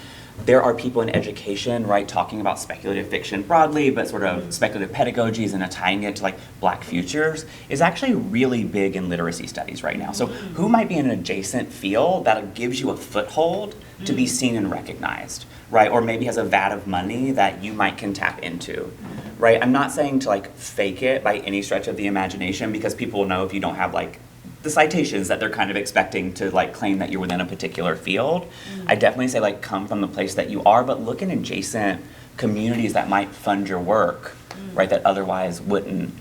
there are people in education, right, talking about speculative fiction broadly, but sort of speculative pedagogies and tying it to like Black futures is actually really big in literacy studies right now. So who might be in an adjacent field that gives you a foothold to be seen and recognized, right? Or maybe has a vat of money that you can tap into, right? I'm not saying to like fake it by any stretch of the imagination, because people will know if you don't have like the citations that they're kind of expecting to like claim that you're within a particular field. I definitely say like come from the place that you are, but look in adjacent communities that might fund your work, right, that otherwise wouldn't.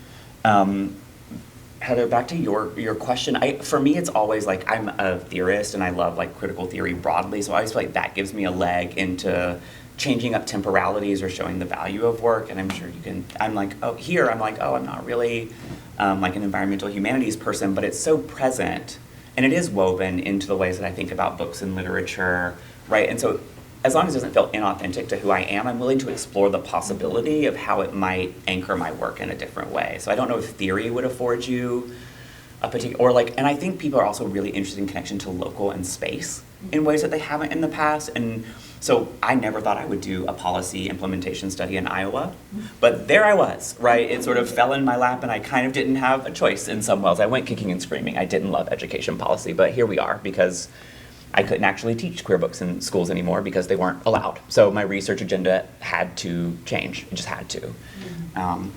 Heather, back to your question, for me it's always like I'm a theorist and I love like critical theory broadly, so I always feel like that gives me a leg into changing up temporalities or showing the value of work. And I'm sure you can, I'm like, I'm not really like an environmental humanities person, but it's so present and it is woven into the ways that I think about books and literature, right? And so as long as it doesn't feel inauthentic to who I am, I'm willing to explore the possibility of how it might anchor my work in a different way. So I don't know if theory would afford you a particular, or like, and I think people are also really interested in connection to local and space in ways that they haven't in the past. And so I never thought I would do a policy implementation study in Iowa, but there I was, right? It sort of fell in my lap and I kind of didn't have a choice in some ways. I went kicking and screaming. I didn't love education policy, but here we are because I couldn't actually teach queer books in schools anymore because they weren't allowed. So my research agenda had to change. It just had to.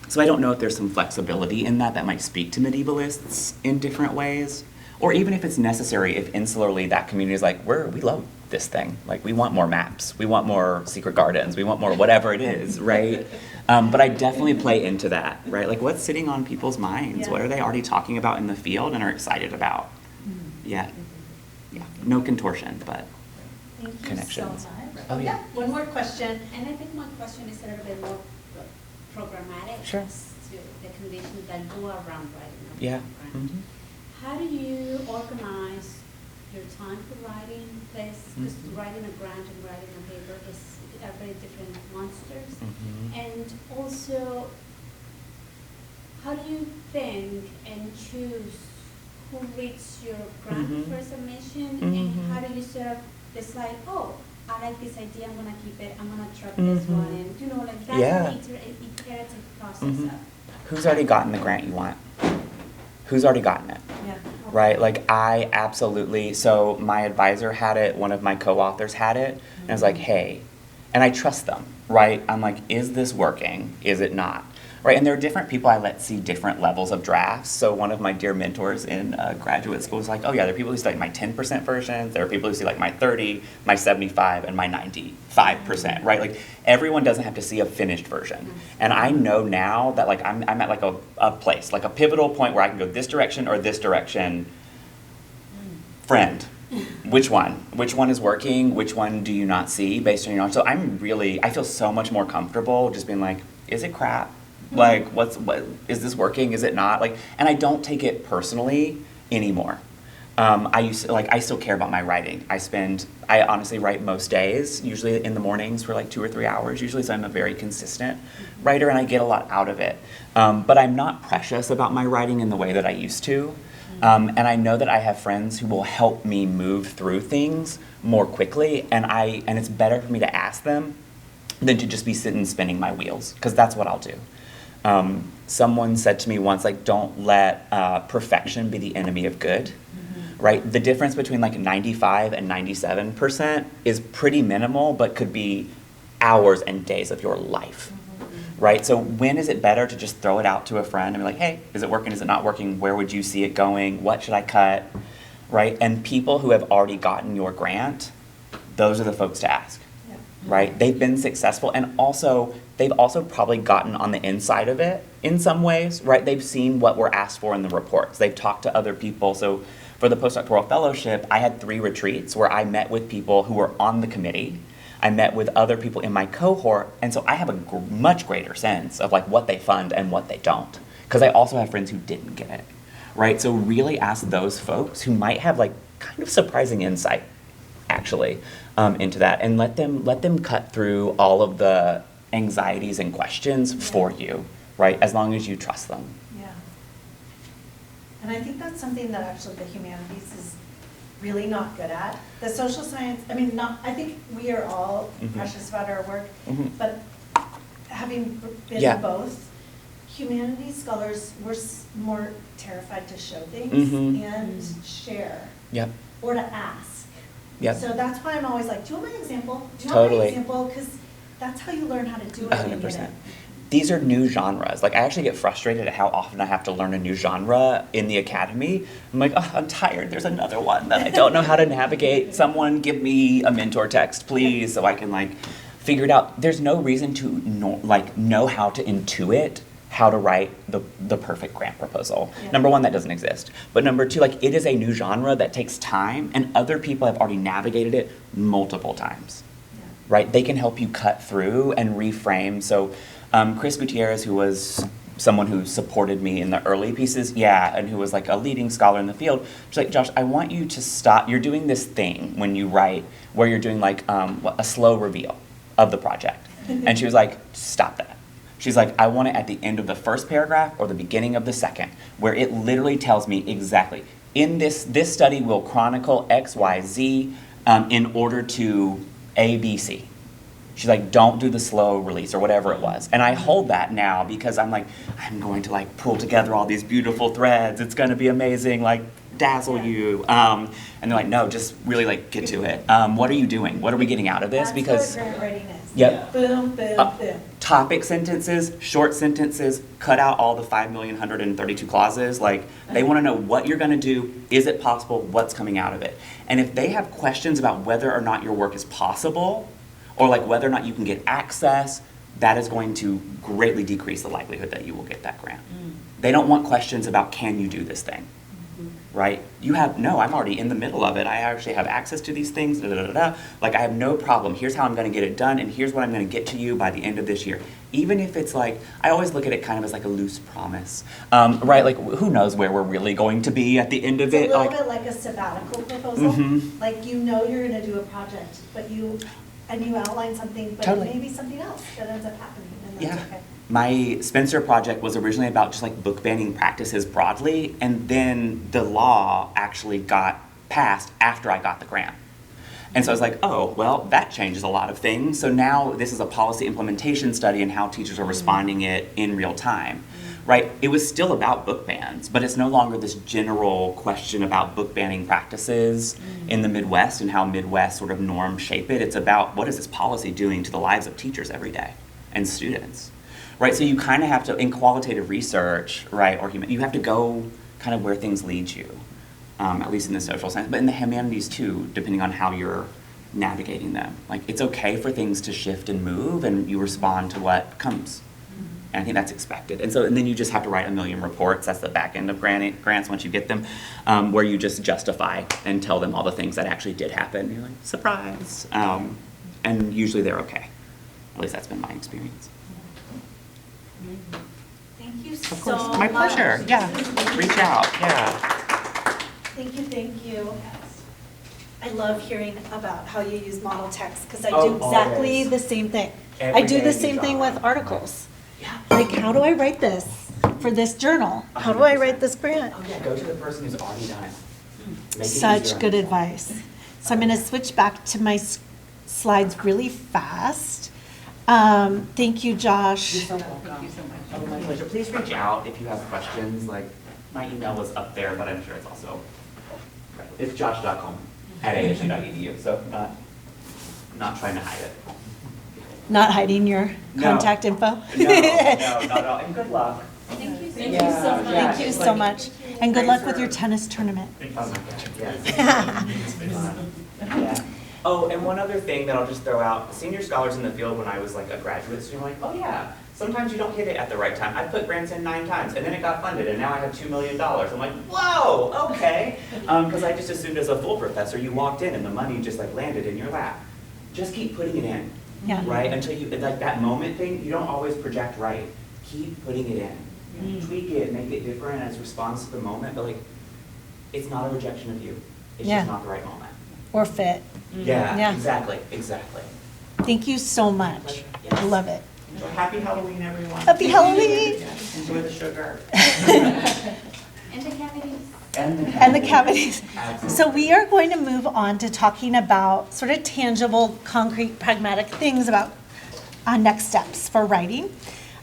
So I don't know if there's some flexibility in that might speak to medievalists in different ways. Or even if it's necessary, if insularly that community is like, we love this thing. Like, we want more maps. We want more secret gardens. We want more whatever it is, right? But I definitely play into that, right? Like, what's sitting on people's minds? Yeah. What are they already talking about in the field and are excited about? Yeah. Yeah, no contortion, but Thank you connections. so much. Oh, yeah. One more question. And I think my question is a little bit more programmatic Sure. as to the conditions that go around writing a Yeah. grant. Mhm. How do you organize your time for writing this? Because Mhm. writing a grant and writing a paper are very different monsters. Mhm. And also, how do you think and choose who reads your grant Mhm. for submission? Mhm. And how do you sort of decide, oh, I like this idea, I'm gonna keep it, I'm gonna drop this Mhm. one, and you know, like that's Yeah. an iterative process Mhm. of. Who's already gotten the grant you want? Who's already gotten it? Yeah. Right, like I absolutely, so my advisor had it, one of my co-authors had it, and I was like, hey, and I trust them, right? I'm like, is this working? Is it not? Right, and there are different people I let see different levels of drafts. So one of my dear mentors in graduate school was like, oh yeah, there are people who see like my 10% versions, there are people who see like my 30, my 75, and my 95%, right? Like everyone doesn't have to see a finished version. And I know now that like I'm at like a place, like a pivotal point where I can go this direction or this direction. Friend, which one? Which one is working? Which one do you not see based on your knowledge? So I feel so much more comfortable just being like, is it crap? Like, what is this working? Is it not? Like, and I don't take it personally anymore. I still care about my writing. I honestly write most days, usually in the mornings for like 2 or 3 hours usually, so I'm a very consistent writer and I get a lot out of it. But I'm not precious about my writing in the way that I used to. And I know that I have friends who will help me move through things more quickly, and it's better for me to ask them than to just be sitting spinning my wheels, because that's what I'll do. Someone said to me once, like, don't let perfection be the enemy of good, right? The difference between like 95 and 97% is pretty minimal, but could be hours and days of your life, right? So when is it better to just throw it out to a friend and be like, hey, is it working? Is it not working? Where would you see it going? What should I cut, right? And people who have already gotten your grant, those are the folks to ask. Right? They've been successful, and also they've also probably gotten on the inside of it in some ways, right? They've seen what we're asked for in the reports. They've talked to other people. So for the postdoctoral fellowship, I had 3 retreats where I met with people who were on the committee. I met with other people in my cohort, and so I have a much greater sense of like what they fund and what they don't, because I also have friends who didn't get it, right? So really ask those folks who might have like kind of surprising insight, actually, into that, and let them cut through all of the anxieties and questions for you, right? As long as you trust them. Yeah. And I think that's something that actually the humanities is really not good at. The social science, I think we are all precious about our work, but having been Yeah. both, humanities scholars, we're more terrified to show things and share, Yep. or to ask. Yep. So that's why I'm always like, do you want my example? Do you want Totally. my example? Because that's how you learn how to do it. when you get 100%. it. these are new genres. Like, I actually get frustrated at how often I have to learn a new genre in the academy. I'm like, oh, I'm tired. There's another one that I don't know how to navigate. Someone give me a mentor text, please, so I can like figure it out. There's no reason to know how to intuit how to write the perfect grant proposal. Yeah. Number one, that doesn't exist. But number two, like, it is a new genre that takes time, and other people have already navigated it multiple times. Right? They can help you cut through and reframe. So Chris Gutierrez, who was someone who supported me in the early pieces, and who was like a leading scholar in the field, she's like, Josh, I want you to stop. You're doing this thing when you write where you're doing like a slow reveal of the project. And she was like, stop that. She's like, I want it at the end of the first paragraph or the beginning of the second, where it literally tells me exactly, in this study will chronicle X, Y, Z in order to A, B, C. She's like, don't do the slow release or whatever it was. And I hold that now because I'm like, I'm going to like pull together all these beautiful threads. It's going to be amazing, like dazzle you. And they're like, no, just really like get to it. What are you doing? What are we getting out of this? That's for grant readiness. Yep. Boom, boom, boom. Topic sentences, short sentences, cut out all the 5,132 clauses. Like, they want to know what you're going to do. Is it possible? What's coming out of it? And if they have questions about whether or not your work is possible, or like whether or not you can get access, that is going to greatly decrease the likelihood that you will get that grant. They don't want questions about, can you do this thing? Right? You have, no, I'm already in the middle of it. I actually have access to these things, Like, I have no problem. Here's how I'm going to get it done, and here's what I'm going to get to you by the end of this year. Even if it's like, I always look at it kind of as like a loose promise, right? Like, who knows where we're really going to be at the end of It's it? a little Like, bit like a sabbatical proposal. Mhm. Like, you know you're going to do a project, but you outline something, but Totally. it may be something else that ends up happening, and that's okay. My Spencer project was originally about just like book banning practices broadly, and then the law actually got passed after I got the grant. And so I was like, oh, well, that changes a lot of things. So now this is a policy implementation study and how teachers are responding it in real time, right? It was still about book bans, but it's no longer this general question about book banning practices in the Midwest and how Midwest sort of norms shape it. It's about, what is this policy doing to the lives of teachers every day and students, right? So you kind of have to, in qualitative research, right, or you have to go kind of where things lead you. At least in the social science, but in the humanities too, depending on how you're navigating them. Like, it's okay for things to shift and move, and you respond to what comes. And I think that's expected. And then you just have to write a million reports. That's the back end of grants once you get them, where you just justify and tell them all the things that actually did happen. You're like, surprise. And usually they're okay. At least that's been my experience. Thank you Of so course, much. my pleasure. Yeah, reach out. Yeah. Thank you. I love hearing about how you use model text, because I Oh, do exactly always. the same thing. Every I do day the you same thing draw. with articles. Yeah. Like, how do I write this for this journal? How do I write this grant? Oh yeah, go to the person who's already done it. Make it Such easier on good yourself. advice. So I'm going to switch back to my slides really fast. Thank you, Josh. You're so welcome. Thank you so much. Oh, my pleasure. Please reach out if you have questions. Like, my email was up there, but I'm sure it's also, it's josh.coleman@asu.edu, so not trying to hide it. Not hiding your No. contact info? No, not at all, and good luck. Thank you so Thank much. you so much. Thank you it's so like- much. And good luck with your tennis tournament. Oh my God, yes. Yeah. Oh, and one other thing that I'll just throw out, senior scholars in the field, when I was like a graduate student, were like, oh yeah, sometimes you don't hit it at the right time. I put grants in 9 times, and then it got funded, and now I have $2 million. I'm like, whoa, okay. Because I just assumed as a full professor, you walked in and the money just like landed in your lap. Just keep putting it in, Yeah. right? Until you, like that moment thing, you don't always project right. Keep putting it in. Tweak it, make it different as response to the moment, but like, it's not a rejection of you. It's Yeah. just not the right moment. Or fit. Yeah, Yeah. exactly. Thank you so much. I love it. So happy Halloween, everyone. Happy Halloween. Yes, enjoy the sugar. And the cavities. And the cavities. Absolutely. So we are going to move on to talking about sort of tangible, concrete, pragmatic things about next steps for writing.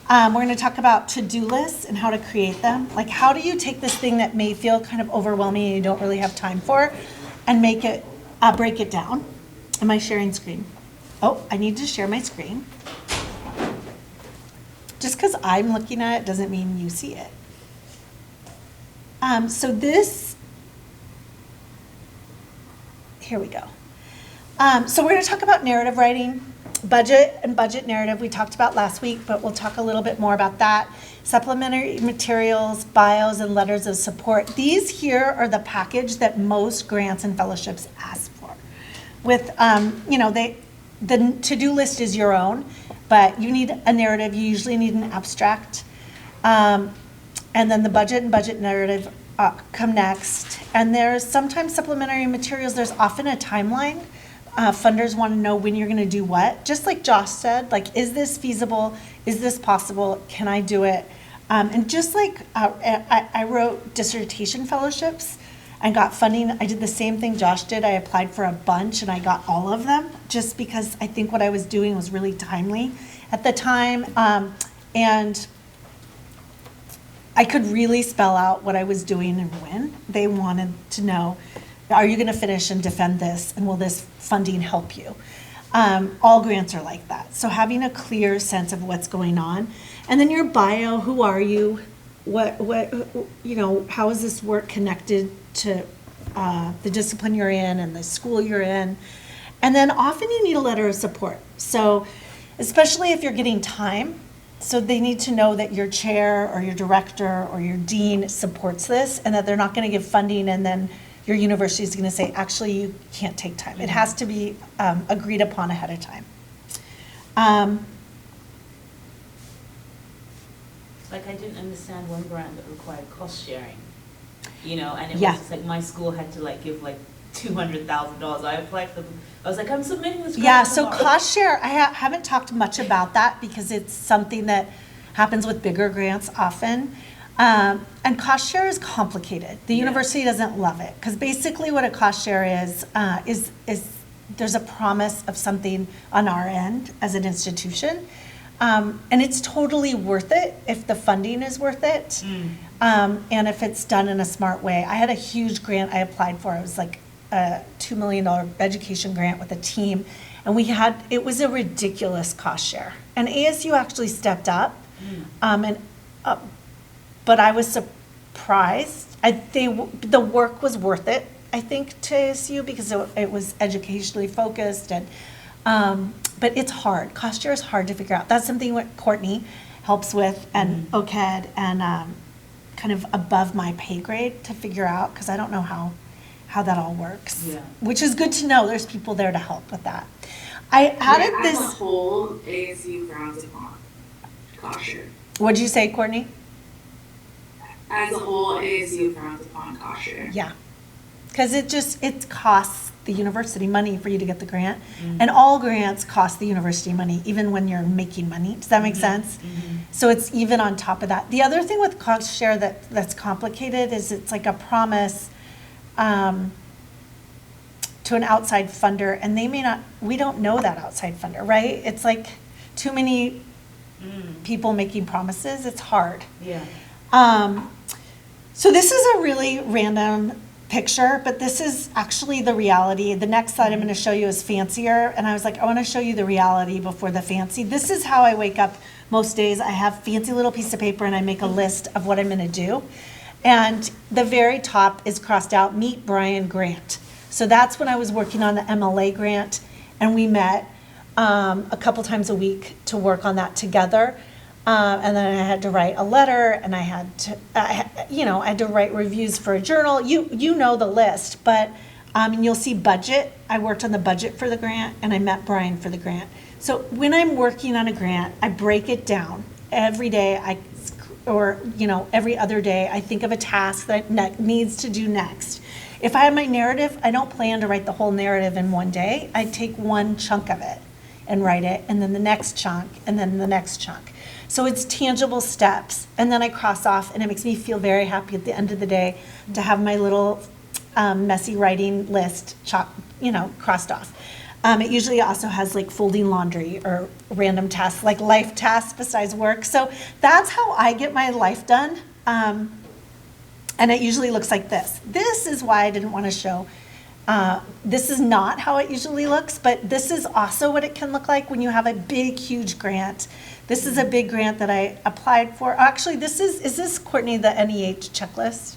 We're going to talk about to-do lists and how to create them. Like, how do you take this thing that may feel kind of overwhelming and you don't really have time for and make it, break it down? Am I sharing screen? Oh, I need to share my screen. just because I'm looking at it doesn't mean you see it. So here we go. So we're going to talk about narrative writing, budget and budget narrative we talked about last week, but we'll talk a little bit more about that. Supplementary materials, bios, and letters of support. These here are the package that most grants and fellowships ask for. With, the to-do list is your own, but you need a narrative, you usually need an abstract. And then the budget and budget narrative come next. And there's sometimes supplementary materials, there's often a timeline. Funders want to know when you're going to do what. Just like Josh said, like, is this feasible? Is this possible? Can I do it? And just like I wrote dissertation fellowships and got funding, I did the same thing Josh did. I applied for a bunch and I got all of them just because I think what I was doing was really timely at the time. And I could really spell out what I was doing and when. They wanted to know, are you going to finish and defend this, and will this funding help you? All grants are like that. So having a clear sense of what's going on. And then your bio, who are you? How is this work connected to the discipline you're in and the school you're in? And then often you need a letter of support. So especially if you're getting time, so they need to know that your chair or your director or your dean supports this, and that they're not going to give funding and then your university is going to say, actually, you can't take time. It has to be agreed upon ahead of time. Like, I didn't understand one grant that required cost sharing, and it Yeah. was just like my school had to like give like $200,000. I applied for them. I was like, I'm submitting this grant. Yeah, so tomorrow. cost share, I haven't talked much about that because it's something that happens with bigger grants often. And cost share is complicated. The university doesn't love it because basically what a cost share is there's a promise of something on our end as an institution. And it's totally worth it if the funding is worth it. And if it's done in a smart way. I had a huge grant I applied for. It was like a $2 million education grant with a team. And it was a ridiculous cost share. And ASU actually stepped up. But I was surprised. The work was worth it, I think, to ASU because it was educationally focused. But it's hard. Cost share is hard to figure out. That's something what Courtney helps with and OCAD and kind of above my pay grade to figure out because I don't know how that all works. Yeah. Which is good to know. There's people there to help with that. I added this. As a whole, ASU frowns upon cost share. What'd you say, Courtney? As a whole, ASU frowns upon cost share. Yeah, because it costs the university money for you to get the grant, and all grants cost the university money, even when you're making money. Does that make sense? So it's even on top of that. The other thing with cost share that's complicated is it's like a promise to an outside funder, and we don't know that outside funder, right? It's like too many people making promises. It's hard. Yeah. So this is a really random picture, but this is actually the reality. The next slide I'm going to show you is fancier, and I was like, I want to show you the reality before the fancy. This is how I wake up most days. I have fancy little piece of paper, and I make a list of what I'm going to do. And the very top is crossed out, meet Brian Grant. So that's when I was working on the MLA grant, and we met a couple times a week to work on that together. And then I had to write a letter, and I had to write reviews for a journal. You know the list, but and you'll see budget. I worked on the budget for the grant, and I met Brian for the grant. So when I'm working on a grant, I break it down every day. Every other day, I think of a task that needs to do next. If I have my narrative, I don't plan to write the whole narrative in one day. I take one chunk of it and write it, and then the next chunk, and then the next chunk. So it's tangible steps, and then I cross off, and it makes me feel very happy at the end of the day to have my little messy writing list crossed off. It usually also has like folding laundry or random tasks, like life tasks besides work. So that's how I get my life done, and it usually looks like this. This is why I didn't want to show This is not how it usually looks, but this is also what it can look like when you have a big, huge grant. This is a big grant that I applied for. Actually, is this, Courtney, the NEH checklist?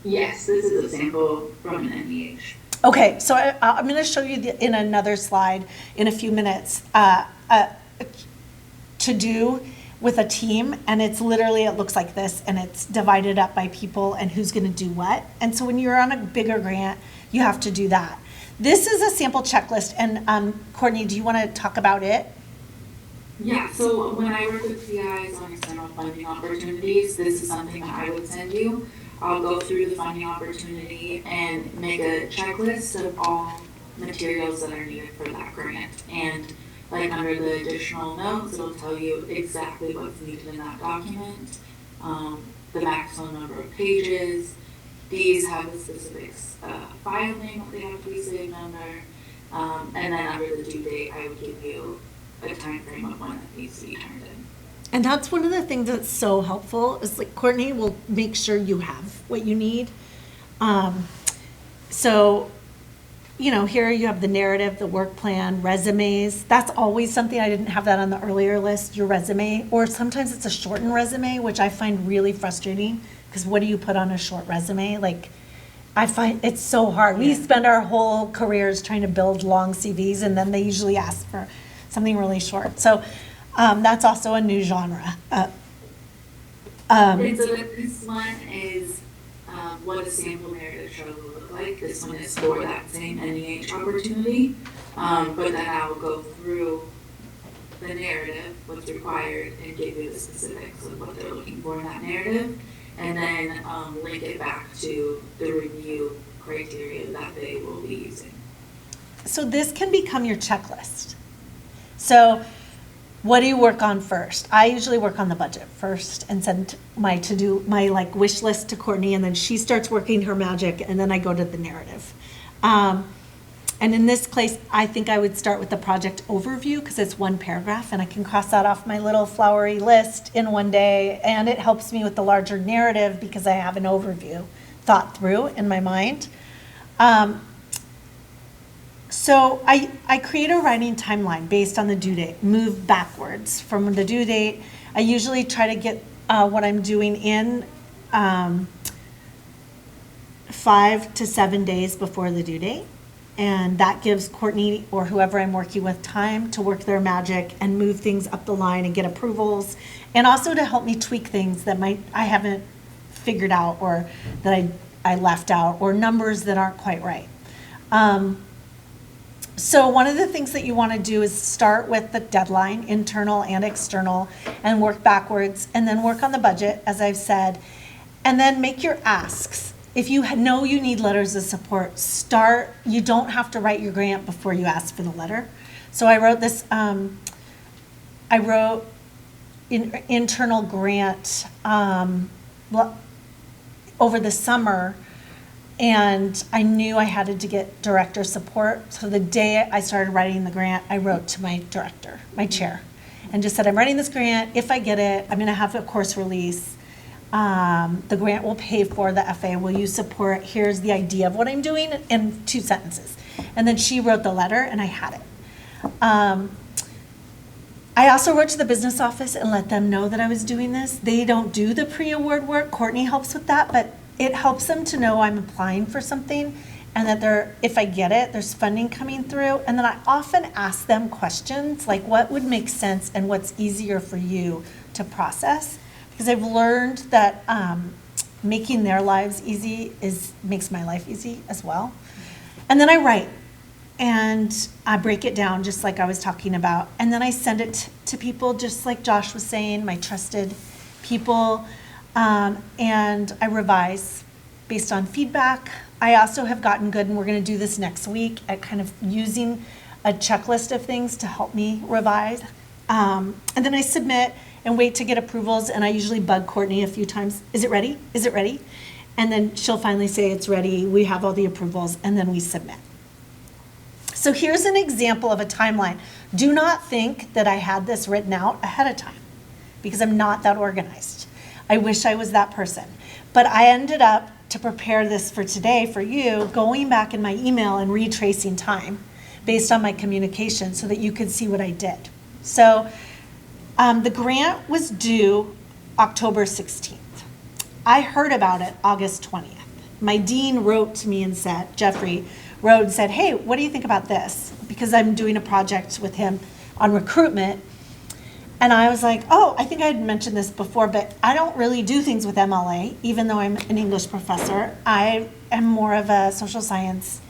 Yes, this is a sample from an NEH. Okay, so I'm going to show you in another slide in a few minutes to do with a team, and it's literally, it looks like this, and it's divided up by people and who's going to do what. And so when you're on a bigger grant, you have to do that. This is a sample checklist, and Courtney, do you want to talk about it? Yeah, so when I work with PIs on external funding opportunities, this is something that I would send you. I'll go through the funding opportunity and make a checklist of all materials that are needed for that grant. And like under the additional notes, it'll tell you exactly what's needed in that document, the maximum number of pages. These have a specific file name that they have to be saved under. And then under the due date, I would give you a time frame of when it needs to be turned in. And that's one of the things that's so helpful is like Courtney will make sure you have what you need. So, you know, here you have the narrative, the work plan, resumes. That's always something, I didn't have that on the earlier list, your resume. Or sometimes it's a shortened resume, which I find really frustrating because what do you put on a short resume? Like, I find it's so hard. We spend our whole careers trying to build long CVs, and then they usually ask for something really short. So that's also a new genre. And so this one is what a sample narrative show will look like. This one is for that same NEH opportunity, but then I will go through the narrative, what's required, and give you the specifics of what they're looking for in that narrative, and then link it back to the review criteria that they will be using. So this can become your checklist. So what do you work on first? I usually work on the budget first and send my like wish list to Courtney, and then she starts working her magic, and then I go to the narrative. And in this case, I think I would start with the project overview because it's one paragraph, and I can cross that off my little flowery list in one day, and it helps me with the larger narrative because I have an overview thought through in my mind. So I create a writing timeline based on the due date, move backwards from the due date. I usually try to get what I'm doing in 5 to 7 days before the due date. And that gives Courtney or whoever I'm working with time to work their magic and move things up the line and get approvals, and also to help me tweak things that I haven't figured out or that I left out, or numbers that aren't quite right. So one of the things that you want to do is start with the deadline, internal and external, and work backwards, and then work on the budget, as I've said, and then make your asks. If you know you need letters of support, you don't have to write your grant before you ask for the letter. So I wrote this, I wrote an internal grant over the summer, and I knew I had to get director support. So the day I started writing the grant, I wrote to my director, my chair, and just said, I'm writing this grant. If I get it, I'm going to have a course release. The grant will pay for the FA. Will you support? Here's the idea of what I'm doing in 2 sentences. And then she wrote the letter, and I had it. I also wrote to the business office and let them know that I was doing this. They don't do the pre-award work. Courtney helps with that, but it helps them to know I'm applying for something and that if I get it, there's funding coming through. And then I often ask them questions like what would make sense and what's easier for you to process. Because I've learned that making their lives easy makes my life easy as well. And then I write, and I break it down just like I was talking about. And then I send it to people, just like Josh was saying, my trusted people. And I revise based on feedback. I also have gotten good, and we're going to do this next week, at kind of using a checklist of things to help me revise. And then I submit and wait to get approvals, and I usually bug Courtney a few times. Is it ready? Is it ready? And then she'll finally say it's ready. We have all the approvals, and then we submit. So here's an example of a timeline. Do not think that I had this written out ahead of time, because I'm not that organized. I wish I was that person. But I ended up to prepare this for today for you, going back in my email and retracing time based on my communication so that you could see what I did. So the grant was due October 16th. I heard about it August 20th. My dean wrote to me and said, Jeffrey wrote and said, hey, what do you think about this? Because I'm doing a project with him on recruitment. And I was like, oh, I think I had mentioned this before, but I don't really do things with MLA, even though I'm an English professor. I am more of a social science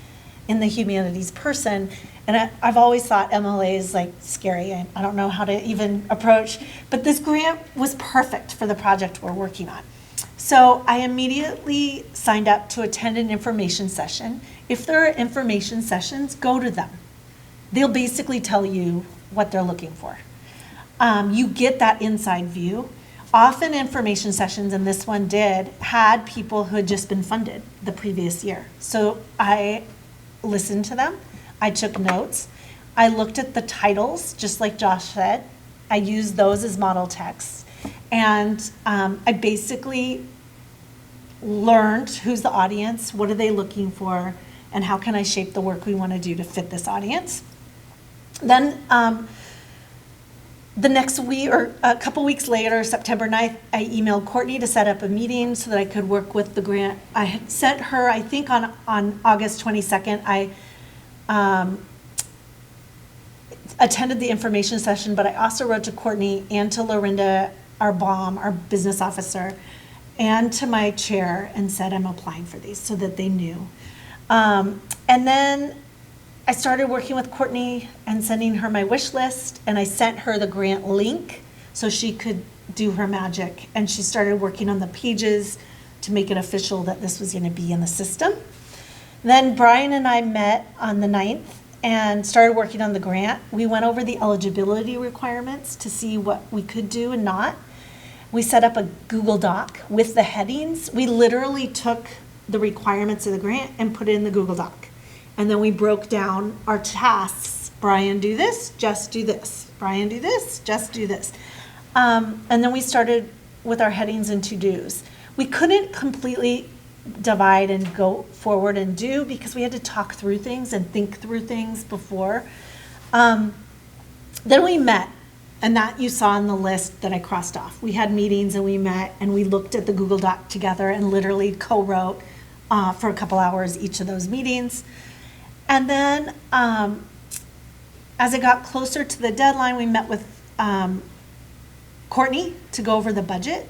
in the humanities person. And I've always thought MLA is like scary. I don't know how to even approach, but this grant was perfect for the project we're working on. So I immediately signed up to attend an information session. If there are information sessions, go to them. They'll basically tell you what they're looking for. You get that inside view. Often information sessions, and this one did, had people who had just been funded the previous year. So I listened to them. I took notes. I looked at the titles, just like Josh said. I used those as model texts. And I basically learned who's the audience, what are they looking for, and how can I shape the work we want to do to fit this audience. Then the next week, or a couple weeks later, September 9th, I emailed Courtney to set up a meeting so that I could work with the grant. I had sent her, I think on August 22nd, I attended the information session, but I also wrote to Courtney and to Lorinda, our BOM, our business officer, and to my chair and said I'm applying for these so that they knew. And then I started working with Courtney and sending her my wish list, and I sent her the grant link so she could do her magic. And she started working on the pages to make it official that this was going to be in the system. Then Brian and I met on the 9th and started working on the grant. We went over the eligibility requirements to see what we could do and not. We set up a Google Doc with the headings. We literally took the requirements of the grant and put it in the Google Doc. And then we broke down our tasks. Brian, do this, just do this. Brian, do this, just do this. And then we started with our headings and to-dos. We couldn't completely divide and go forward and do because we had to talk through things and think through things before. Then we met, and that you saw on the list that I crossed off. We had meetings and we met and we looked at the Google Doc together and literally co-wrote for a couple hours each of those meetings. And then as it got closer to the deadline, we met with Courtney to go over the budget.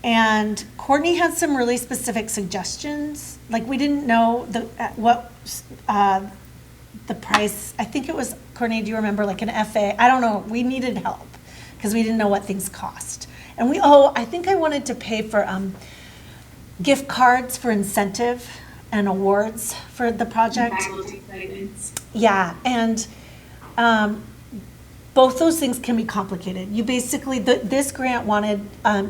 And Courtney had some really specific suggestions. Like we didn't know what the price, I think it was, Courtney, do you remember, like an FA? I don't know, we needed help because we didn't know what things cost. And I think I wanted to pay for gift cards for incentive and awards for the project. Yeah, and both those things can be complicated. You basically, this grant wanted,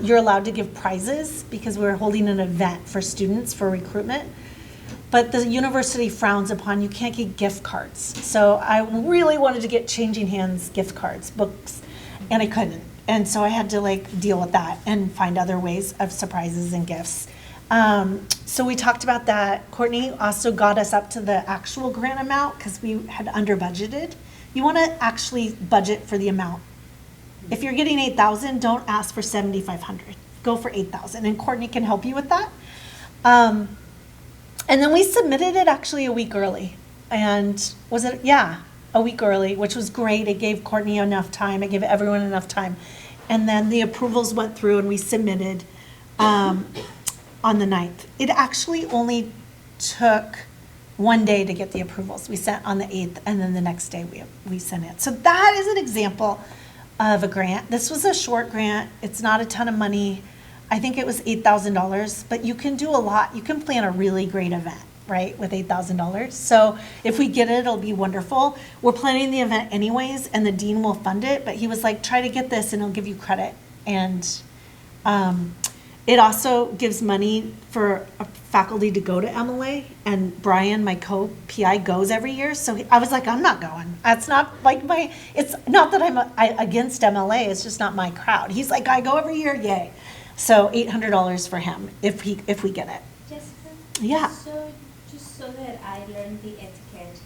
you're allowed to give prizes because we're holding an event for students for recruitment, but the university frowns upon, you can't get gift cards. So I really wanted to get changing hands gift cards, books, and I couldn't. And so I had to deal with that and find other ways of surprises and gifts. So we talked about that. Courtney also got us up to the actual grant amount because we had under budgeted. You want to actually budget for the amount. If you're getting 8,000, don't ask for 7,500. Go for 8,000, and Courtney can help you with that. And then we submitted it actually a week early, and a week early, which was great. It gave Courtney enough time. It gave everyone enough time, and then the approvals went through, and we submitted on the 9th. It actually only took one day to get the approvals. We sent on the 8th, and then the next day we sent it. So that is an example of a grant. This was a short grant. It's not a ton of money. I think it was $8,000, but you can do a lot. You can plan a really great event, right, with $8,000. So if we get it, it'll be wonderful. We're planning the event anyways, and the dean will fund it, but he was like, try to get this, and he'll give you credit. And it also gives money for faculty to go to MLA, and Brian, my co-PI, goes every year. So I was like, I'm not going. That's not like it's not that I'm against MLA, it's just not my crowd. He's like, I go every year, yay. So $800 for him if we get it. Jessica? Yeah. So, just so that I learned the etiquette,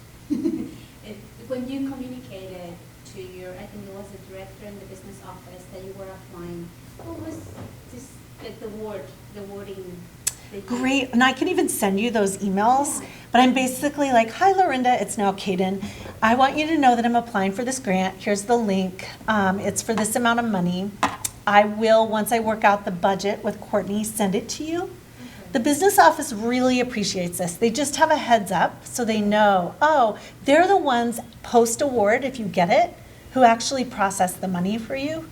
when you communicated to your, I think it was the director in the business office that you were applying, what was this, like the wording? that you- Great, and I can even send you those emails, Yeah. but I'm basically like, hi Lorinda, it's now Kaden. I want you to know that I'm applying for this grant. Here's the link. It's for this amount of money. I will, once I work out the budget with Courtney, send it to you. The business office really appreciates this. They just have a heads up so they know, oh, they're the ones post-award, if you get it, who actually process the money for you.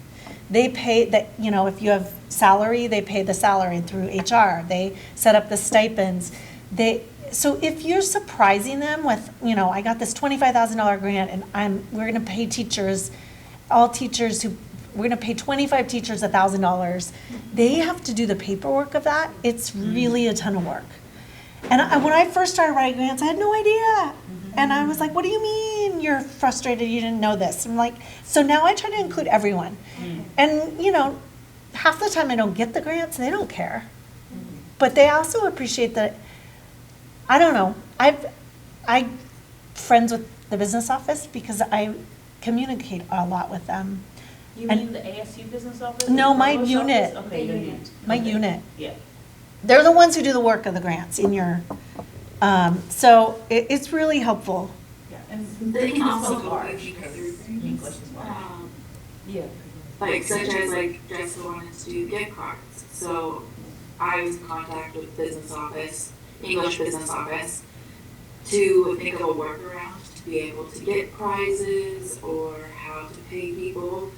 They pay that, if you have salary, they pay the salary through HR. They set up the stipends. So if you're surprising them with, I got this $25,000 grant and we're going to pay teachers, we're going to pay 25 teachers $1,000. They have to do the paperwork of that. It's really a ton of work. And when I first started writing grants, I had no idea. And I was like, what do you mean you're frustrated you didn't know this? I'm like, so now I try to include everyone. And, half the time I don't get the grants, they don't care. But they also appreciate that, I don't know, I'm friends with the business office because I communicate a lot with them. You And- mean the ASU business office? No, The my provost unit. office? Okay, your The unit. My Okay. unit. Yeah. They're the ones who do the work of the grants in your, so it's really helpful. Yeah, and They can also it's go large like because through things, English is large. Yeah. like such as like Jessica wanted to do gift cards. So I was in contact with business office, English business office, to think of a workaround to be able to get prizes or how to pay people.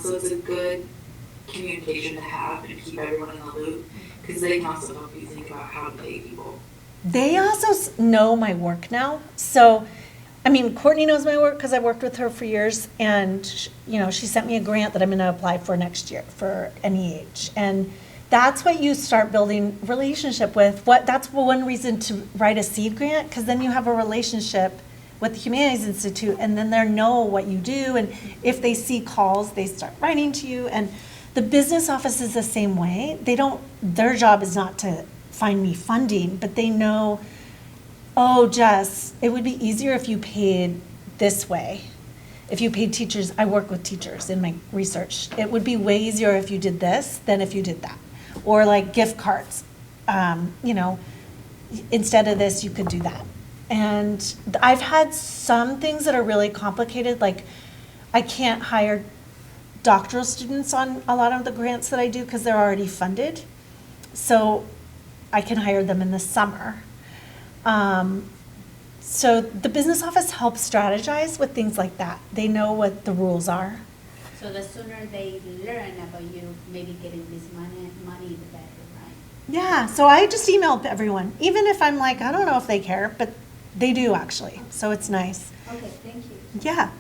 So it's a good communication to have and keep everyone in the loop because they can also help you think about how to pay people. They also know my work now. So, Courtney knows my work because I worked with her for years. And, she sent me a grant that I'm going to apply for next year for NEH. And that's what you start building relationship with. That's one reason to write a seed grant, because then you have a relationship with the Humanities Institute, and then they know what you do. And if they see calls, they start writing to you. And the business office is the same way. Their job is not to find me funding, but they know, oh, Jess, it would be easier if you paid this way. If you paid teachers, I work with teachers in my research. It would be way easier if you did this than if you did that. Or like gift cards, instead of this, you could do that. And I've had some things that are really complicated, like I can't hire doctoral students on a lot of the grants that I do because they're already funded. So I can hire them in the summer. So the business office helps strategize with things like that. They know what the rules are. So the sooner they learn about you maybe getting this money, the better, right? Yeah, so I just email everyone, even if I'm like, I don't know if they care, but they do actually, so it's nice. Okay, thank you. Yeah.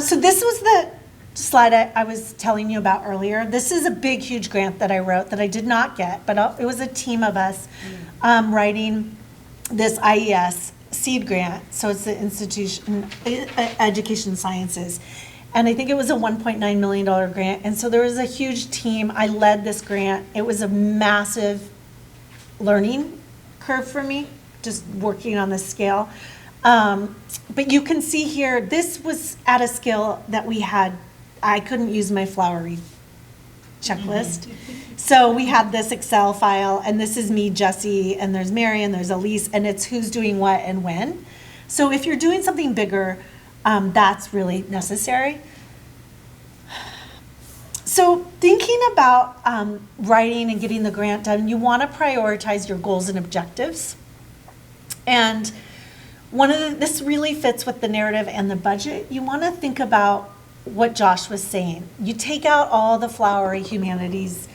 So this was the slide I was telling you about earlier. This is a big, huge grant that I wrote that I did not get, but it was a team of us writing this IES seed grant. So it's the Institution Education Sciences. And I think it was a $1.9 million grant. And so there was a huge team. I led this grant. It was a massive learning curve for me, just working on this scale. But you can see here, this was at a scale that I couldn't use my flowery checklist. So we had this Excel file, and this is me, Jessie, and there's Mary, and there's Elise, and it's who's doing what and when. So if you're doing something bigger, that's really necessary. So thinking about writing and getting the grant done, you want to prioritize your goals and objectives. And this really fits with the narrative and the budget. You want to think about what Josh was saying. You take out all the flowery humanities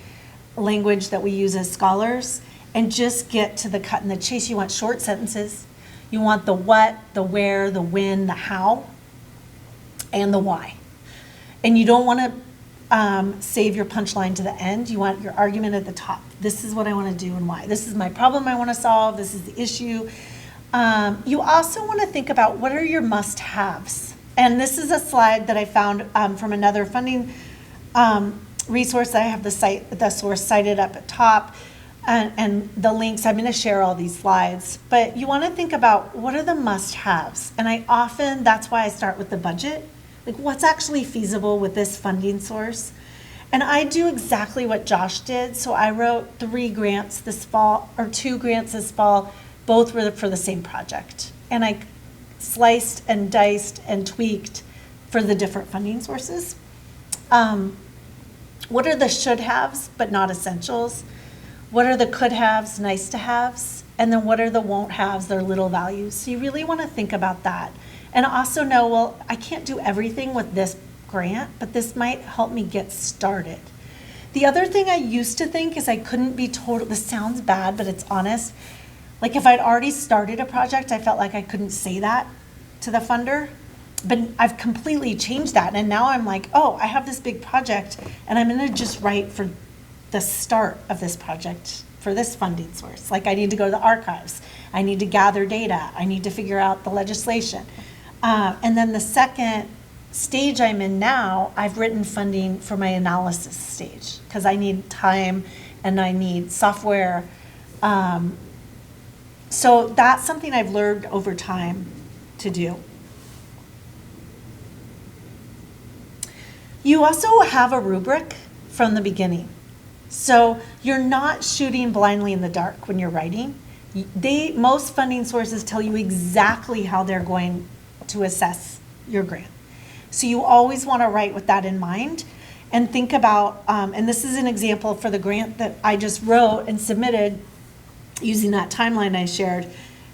language that we use as scholars and just get to the cut and the chase. You want short sentences. You want the what, the where, the when, the how, and the why. And you don't want to save your punchline to the end. You want your argument at the top. This is what I want to do and why. This is my problem I want to solve. This is the issue. You also want to think about what are your must-haves. And this is a slide that I found from another funding resource, I have the source cited up at top, and the links. I'm going to share all these slides, but you want to think about what are the must-haves, and that's why I start with the budget. Like, what's actually feasible with this funding source? And I do exactly what Josh did. So I wrote 3 grants this fall, or 2 grants this fall. Both were for the same project. And I sliced and diced and tweaked for the different funding sources. What are the should-haves but not essentials? What are the could-haves, nice-to-haves? And then what are the won't-haves, their little values? So you really want to think about that. And also know, well, I can't do everything with this grant, but this might help me get started. The other thing I used to think is I couldn't be total, this sounds bad, but it's honest. Like if I'd already started a project, I felt like I couldn't say that to the funder, but I've completely changed that. And now I'm like, oh, I have this big project and I'm gonna just write for the start of this project for this funding source. Like I need to go to the archives. I need to gather data. I need to figure out the legislation. And then the second stage I'm in now, I've written funding for my analysis stage because I need time and I need software. So that's something I've learned over time to do. You also have a rubric from the beginning. So you're not shooting blindly in the dark when you're writing. Most funding sources tell you exactly how they're going to assess your grant. So you always want to write with that in mind and think about, and this is an example for the grant that I just wrote and submitted using that timeline I shared.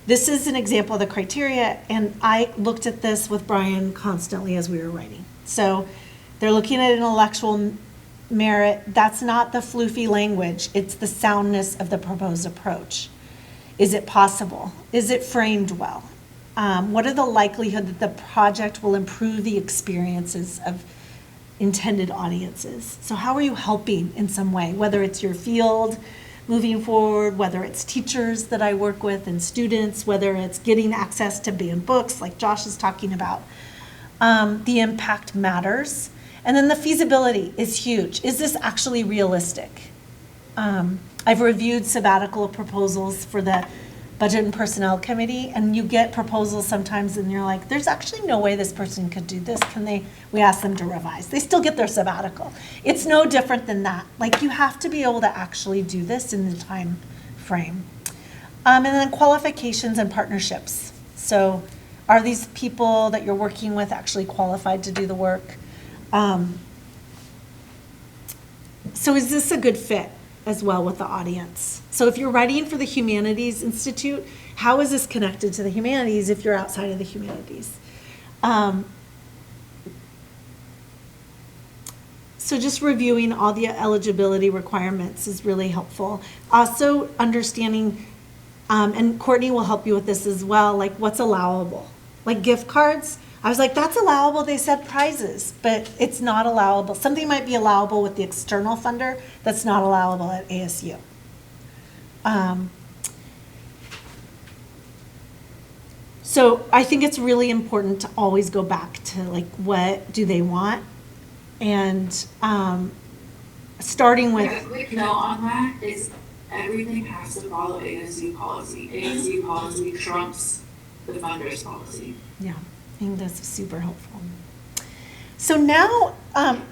This is an example of the criteria, and I looked at this with Brian constantly as we were writing. So they're looking at intellectual merit. That's not the floofy language. It's the soundness of the proposed approach. Is it possible? Is it framed well? What are the likelihood that the project will improve the experiences of intended audiences? So how are you helping in some way, whether it's your field moving forward, whether it's teachers that I work with and students, whether it's getting access to banned books like Josh is talking about. The impact matters. And then the feasibility is huge. Is this actually realistic? I've reviewed sabbatical proposals for the Budget and Personnel Committee, and you get proposals sometimes and you're like, there's actually no way this person could do this. We ask them to revise. They still get their sabbatical. It's no different than that. Like, you have to be able to actually do this in the time frame. And then qualifications and partnerships. So are these people that you're working with actually qualified to do the work? So is this a good fit as well with the audience? So if you're writing for the Humanities Institute, how is this connected to the humanities if you're outside of the humanities? So just reviewing all the eligibility requirements is really helpful. Also understanding, and Courtney will help you with this as well, like what's allowable. Like gift cards, I was like, that's allowable. They said prizes, but it's not allowable. Something might be allowable with the external funder that's not allowable at ASU. So I think it's really important to always go back to like, what do they want? And starting with— Yeah, a quick note on that is everything has to follow ASU policy. ASU policy trumps the funder's policy. Yeah, I think that's super helpful. So now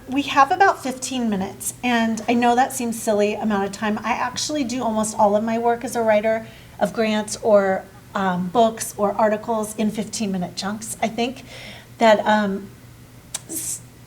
we have about 15 minutes, and I know that seems silly amount of time. I actually do almost all of my work as a writer of grants or books or articles in 15-minute chunks. I think that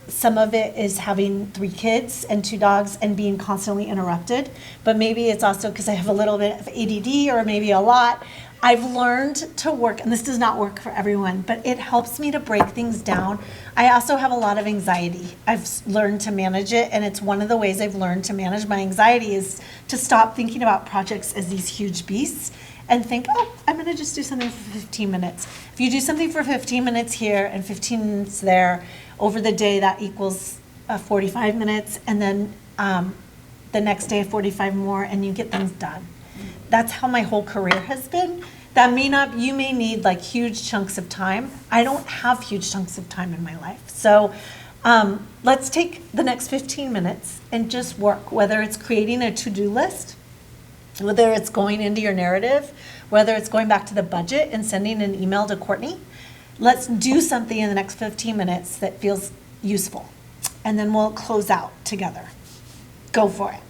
some of it is having 3 kids and 2 dogs and being constantly interrupted, but maybe it's also because I have a little bit of ADD or maybe a lot. I've learned to work, and this does not work for everyone, but it helps me to break things down. I also have a lot of anxiety. I've learned to manage it, and it's one of the ways I've learned to manage my anxiety is to stop thinking about projects as these huge beasts and think, oh, I'm gonna just do something for 15 minutes. If you do something for 15 minutes here and 15 minutes there, over the day that equals 45 minutes, and then the next day 45 more, and you get things done. That's how my whole career has been. You may need like huge chunks of time. I don't have huge chunks of time in my life. So Let's take the next 15 minutes and just work, whether it's creating a to-do list, whether it's going into your narrative, whether it's going back to the budget and sending an email to Courtney. Let's do something in the next 15 minutes that feels useful, and then we'll close out together. Go for it.